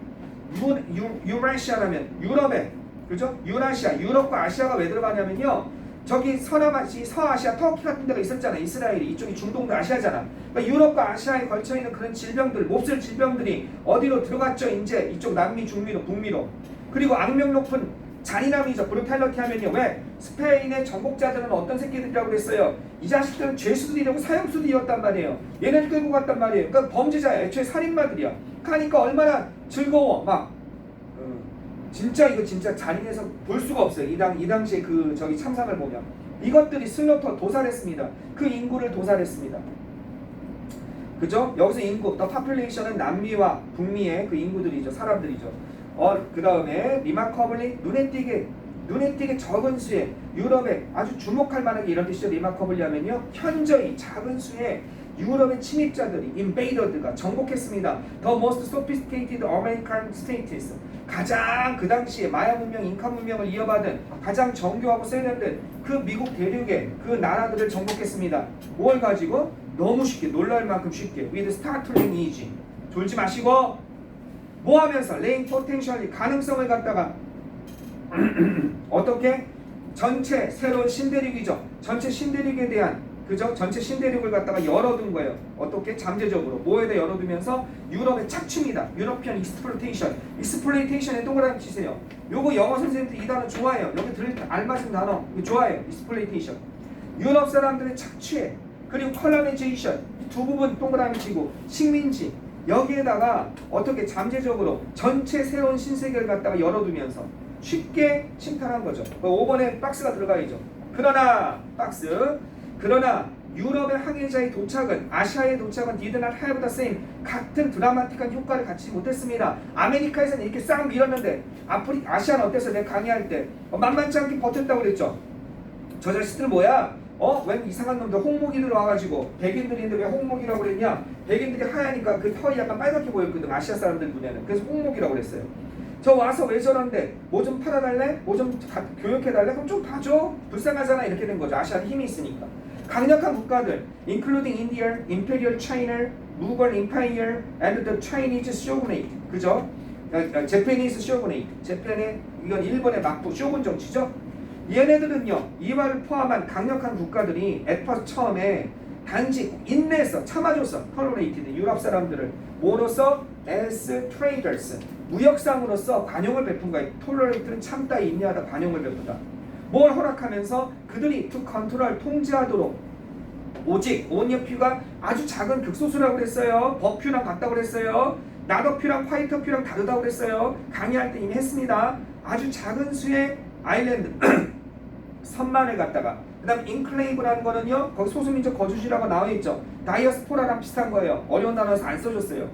유라시아라면 유럽에, 그죠? 유럽과 아시아가 왜 들어가냐면요, 저기 서남아시, 서아시아, 터키 같은 데가 있었잖아요. 이스라엘이 이쪽이 중동도 아시아잖아. 그러니까 유럽과 아시아에 걸쳐 있는 그런 질병들, 몹쓸 질병들이 어디로 들어갔죠? 이제 이쪽 남미, 중미로, 북미로. 그리고 악명 높은 잔인함이죠. 브루탈러티 하면요, 왜? 스페인의 정복자들은 어떤 새끼들이라고 그랬어요? 이 자식들은 죄수들이라고 사형수들이었단 말이에요. 얘네를 끌고 갔단 말이에요. 그러니까 범죄자야. 애초에 살인마들이야. 그러니까 얼마나 즐거워. 막 진짜 이거 진짜 잔인해서 볼 수가 없어요. 이 당시에 그 저기 참상을 보면 이것들이 슬로터 도살했습니다. 그 인구를 도살했습니다. 그죠? 여기서 인구, 더 파퓰레이션은 남미와 북미의 그 인구들이죠. 사람들이죠. 그 다음에 리마커블리, 눈에 띄게 적은 수의 유럽에 아주 주목할 만한 게 이런 뜻이죠. 리마커블리 하면요, 현저히 작은 수의 유럽의 침입자들이 인베이더드가 정복했습니다. The most sophisticated American states, 가장 그 당시에 마야 문명, 잉카 문명을 이어받은 가장 정교하고 세련된 그 미국 대륙의 그 나라들을 정복했습니다. 뭘 가지고? 너무 쉽게, 놀랄 만큼 쉽게. With startling easy. 졸지 마시고 뭐 하면서? laying potentially, 가능성을 갖다가 어떻게? 전체 새로운 신대륙이죠. 전체 신대륙에 대한, 그죠? 전체 신대륙을 갖다가 열어둔 거예요. 어떻게? 잠재적으로. 뭐에다 열어두면서 유럽의 착취입니다. 유러피안 익스플로이테이션. 익스플로이테이션에 동그라미 치세요. 요거 영어 선생님들 이 단어 좋아해요. 여기 들을 때 알맞은 단어 이거 좋아해요. 익스플로이테이션. 유럽 사람들의 착취에, 그리고 컬러니제이션, 두 부분 동그라미 치고 식민지, 여기에다가 어떻게 잠재적으로 전체 새로운 신세계를 갖다가 열어두면서 쉽게 침탈한 거죠. 5번에 박스가 들어가야죠. 그러나 박스, 그러나 유럽의 항해자의 도착은 아시아의 도착은 did not have the same 같은 드라마틱한 효과를 갖지 못했습니다. 아메리카에서는 이렇게 싹 밀었는데 아시아는 어땠어? 내가 강의할 때 만만치 않게 버텼다고 그랬죠. 저 자식들 뭐야? 웬 이상한 놈들 홍목이들 와가지고 백인들인데 왜 홍목이라고 그랬냐? 백인들이 하얘니까 그 털이 약간 빨갛게 보였거든. 아시아 사람들 눈에는. 그래서 홍목이라고 그랬어요. 저 와서 왜 저런데 뭐 좀 팔아달래? 뭐 좀 교육해달래? 그럼 좀 봐줘. 불쌍하잖아. 이렇게 된 거죠. 아시아는 힘이 있으니까. 강력한 국가들, including India, Imperial China, Mughal Empire, and the Chinese Shogunate. 그죠? Japanese Shogunate. 재팬의 이건 일본의 막부 쇼군 정치죠. 얘네들은요, 이와를 포함한 강력한 국가들이 에파 처음에 단지 인내했어, 참아줬어. tolerated 유럽 사람들을 뭐로써? as traders 무역상으로서 관용을 베푼 거야. tolerate는 참다, 인내하다, 관용을 베푼다. 뭘 허락하면서 그들이 to control 통제하도록 오직 온여퓨가 아주 작은 극소수라고 그랬어요. 버퓨랑 같다고 그랬어요. 나더퓨랑 화이터퓨랑 다르다고 그랬어요. 강의할 때 이미 했습니다. 아주 작은 수의 아일랜드 선만을 갖다가 그 다음 인클레이브라는 거는요 거기 소수민족 거주지라고 나와있죠. 다이어스포라랑 비슷한 거예요. 어려운 단어라서 안 써줬어요.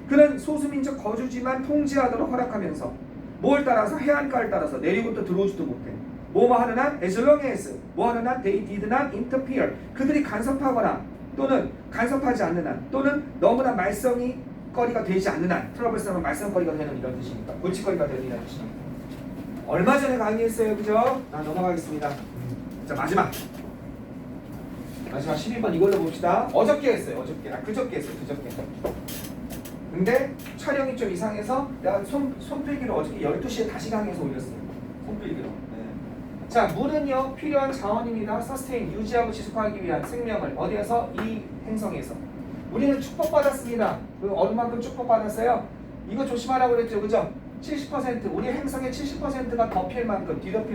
그는 소수민족 거주지만 통제하도록 허락하면서 뭘 따라서? 해안가를 따라서 내리고도 들어오지도 못해. 뭐뭐 하는 한 as long as 뭐 하는 한 they did not interfere 그들이 간섭하거나 또는 간섭하지 않는 한 또는 너무나 말썽이 거리가 되지 않는 한 트러블스는 말썽거리가 되는 이런 뜻이니까 골칫거리가 되는 이런 뜻이니까 얼마 전에 강의했어요. 그죠? 나 넘어가겠습니다. 자 마지막 12번 이걸로 봅시다. 어저께 했어요. 그저께 했어요. 그저께. 근데 촬영이 좀 이상해서 내가 손필기로 어저께 12시에 다시 강의해서 올렸어요. 손필기로. 네. 자 물은요 필요한 자원입니다. 서스테인 유지하고 지속하기 위한 생명을 어디에서? 이 행성에서. 우리는 축복받았습니다. 그 얼마만큼 축복받았어요? 이거 조심하라고 그랬죠. 그죠? 70% 우리 행성의 70%가 덮일 만큼 뒤덮게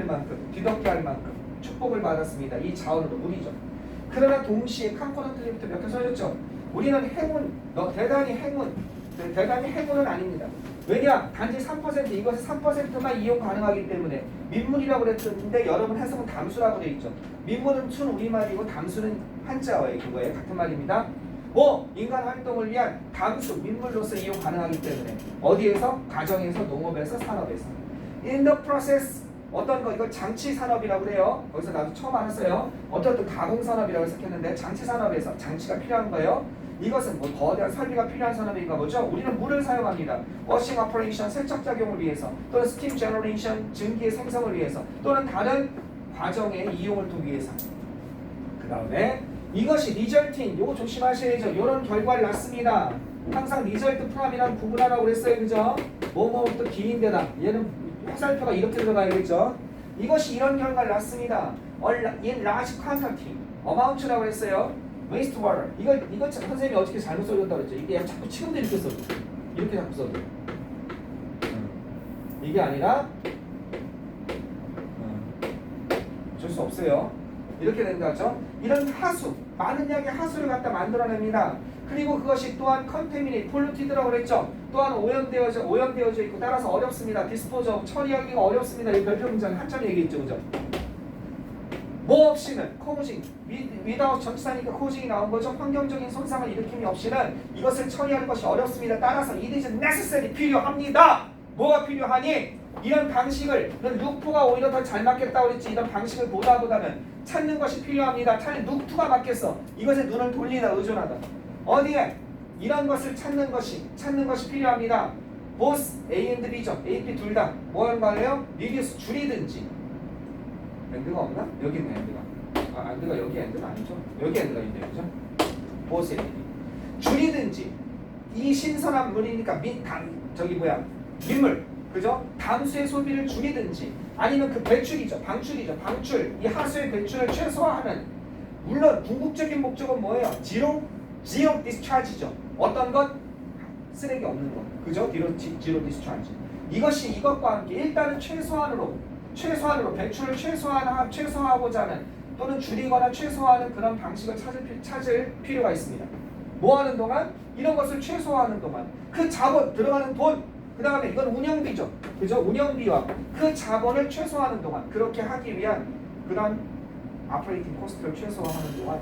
할 만큼 축복을 받았습니다. 이 자원으로 물이죠. 그러나 동시에 캄코넌트리부터 몇 개 써줬죠. 우리는 행운, 대단히 행운은 아닙니다. 왜냐? 단지 3% 이것의 3%만 이용 가능하기 때문에 민물이라고 그랬는데 여러분 해석은 담수라고 되어 있죠. 민물은 순 우리말이고 담수는 한자어예요. 그거예요. 같은 말입니다. 인간 활동을 위한 담수, 민물로서 이용 가능하기 때문에 어디에서? 가정에서, 농업에서, 산업에서. In the process 어떤 거 이걸 장치 산업이라고 그래요. 거기서 나도 처음 알았어요. 어떤 가공 산업이라고 해석했는데 장치 산업에서 장치가 필요한 거예요. 이것은 뭐 거대한 설비가 필요한 산업인가 보죠. 우리는 물을 사용합니다. 워싱 오퍼레이션 세척 작용을 위해서 또는 스팀 제너레이션 증기의 생성을 위해서 또는 다른 과정의 이용을 두기 위해서. 그 다음에 이것이 리절팅 요거 조심하셔야죠. 이런 결과를 낳습니다. 항상 리절트 프람이랑 구분하라고 그랬어요. 그죠? 뭐뭐부터 기인되다. 얘는 화살표가 이렇게 들어가야겠죠. 이것이 이런 결과를 낳습니다. in large quantity amount라고 했어요. wastewater 이거 선생님이 어떻게 잘못 써줬다고 그랬죠. 이게 자꾸 지금도 이렇게 써줘. 이렇게 자꾸 써줘. 이게 아니라 어쩔 수 없어요. 이렇게 되는 거죠. 이런 하수, 많은 양의 하수를 갖다 만들어냅니다. 그리고 그것이 또한 컨테미네이트, 폴루티드라고 그랬죠. 또한 오염되어져 있고 따라서 어렵습니다. 디스포저, 처리하기가 어렵습니다. 이 별표 문장 한참 얘기했죠. 그죠? 뭐 없이는, 코징, without 전치사니까 코징이 나온 거죠. 환경적인 손상을 일으킴이 없이는 이것을 처리하는 것이 어렵습니다. 따라서 it is necessary, 필요합니다. 뭐가 필요하니? 이런 방식을 루프가 오히려 더 잘 맞겠다고 그랬지. 이런 방식을 보다보다는 찾는 것이 필요합니다. 차라리 루프가 맞겠어. 이것에 눈을 돌리다 의존하다. 어디에? 이런 것을 찾는 것이 필요합니다. both A and B죠. A, B 둘 다 뭐 하는 말이에요? reduce 줄이든지. 엔드가 없나? 여기 있네 엔드가. 엔드가 여기 엔드는 아니죠. 여기 엔드가 있네요. 그죠? both A and B. 줄이든지 이 신선한 물이니까 민물 그죠? 담수의 소비를 줄이든지 아니면 그 방출 이 하수의 배출을 최소화하는 물론 궁극적인 목적은 뭐예요? 지로 디스차지죠. 어떤 것? 쓰레기 없는 것 그죠? 지로 디스차지 이것이 이것과 함께 일단은 최소한으로 배출을 최소화하고자 하는 또는 줄이거나 최소화하는 그런 방식을 찾을 필요가 있습니다. 뭐 하는 동안? 이런 것을 최소화하는 동안 그 자본 들어가는 돈 그 다음에 이건 운영비죠. 그죠? 운영비와 그 자본을 최소화하는 동안 그렇게 하기 위한 그런 아퍼레이팅 코스트를 최소화하는 동안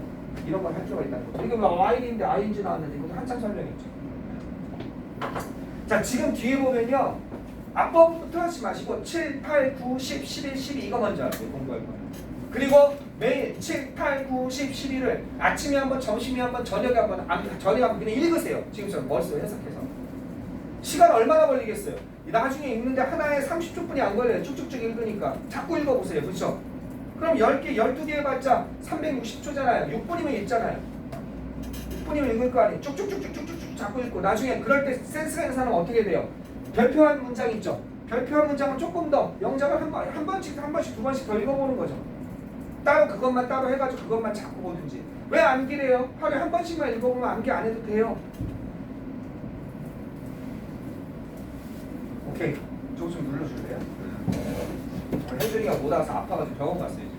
이런 걸 할 필요가 있다는 거죠. 이거 뭐 IN인데 ING 나왔는데 이것도 한참 설명했죠. 자, 지금 뒤에 보면요. 앞부분부터 하지 마시고 7, 8, 9, 10, 11, 12 이거 먼저 하세요. 공부할 거예요. 그리고 매일 7, 8, 9, 10, 11을 아침에 한번, 점심에 한번, 저녁에 한번, 저녁에 한번 그냥 읽으세요. 지금처럼 머릿속에 해석해서. 시간 얼마나 걸리겠어요? 나중에 읽는데 하나에 30초뿐이 안 걸려요. 쭉쭉쭉 읽으니까. 자꾸 읽어보세요. 그렇죠? 그럼 10개, 12개 해봤자 360초잖아요. 6분이면 읽잖아요. 6분이면 읽을 거 아니에요. 쭉쭉쭉쭉쭉쭉 자꾸 읽고. 나중에 그럴 때 센스가 있는 사람은 어떻게 돼요? 별표한 문장 있죠? 별표한 문장은 조금 더 영작을 한 번씩, 두 번씩 더 읽어보는 거죠. 따로 그것만 따로 해가지고 그것만 자꾸 보든지. 왜 암기래요? 하루에 한 번씩만 읽어보면 암기 안 해도 돼요. 오케이. 저거 좀 눌러줄래요? 혜준이가 못 와서 아파가지고 병원 갔어요.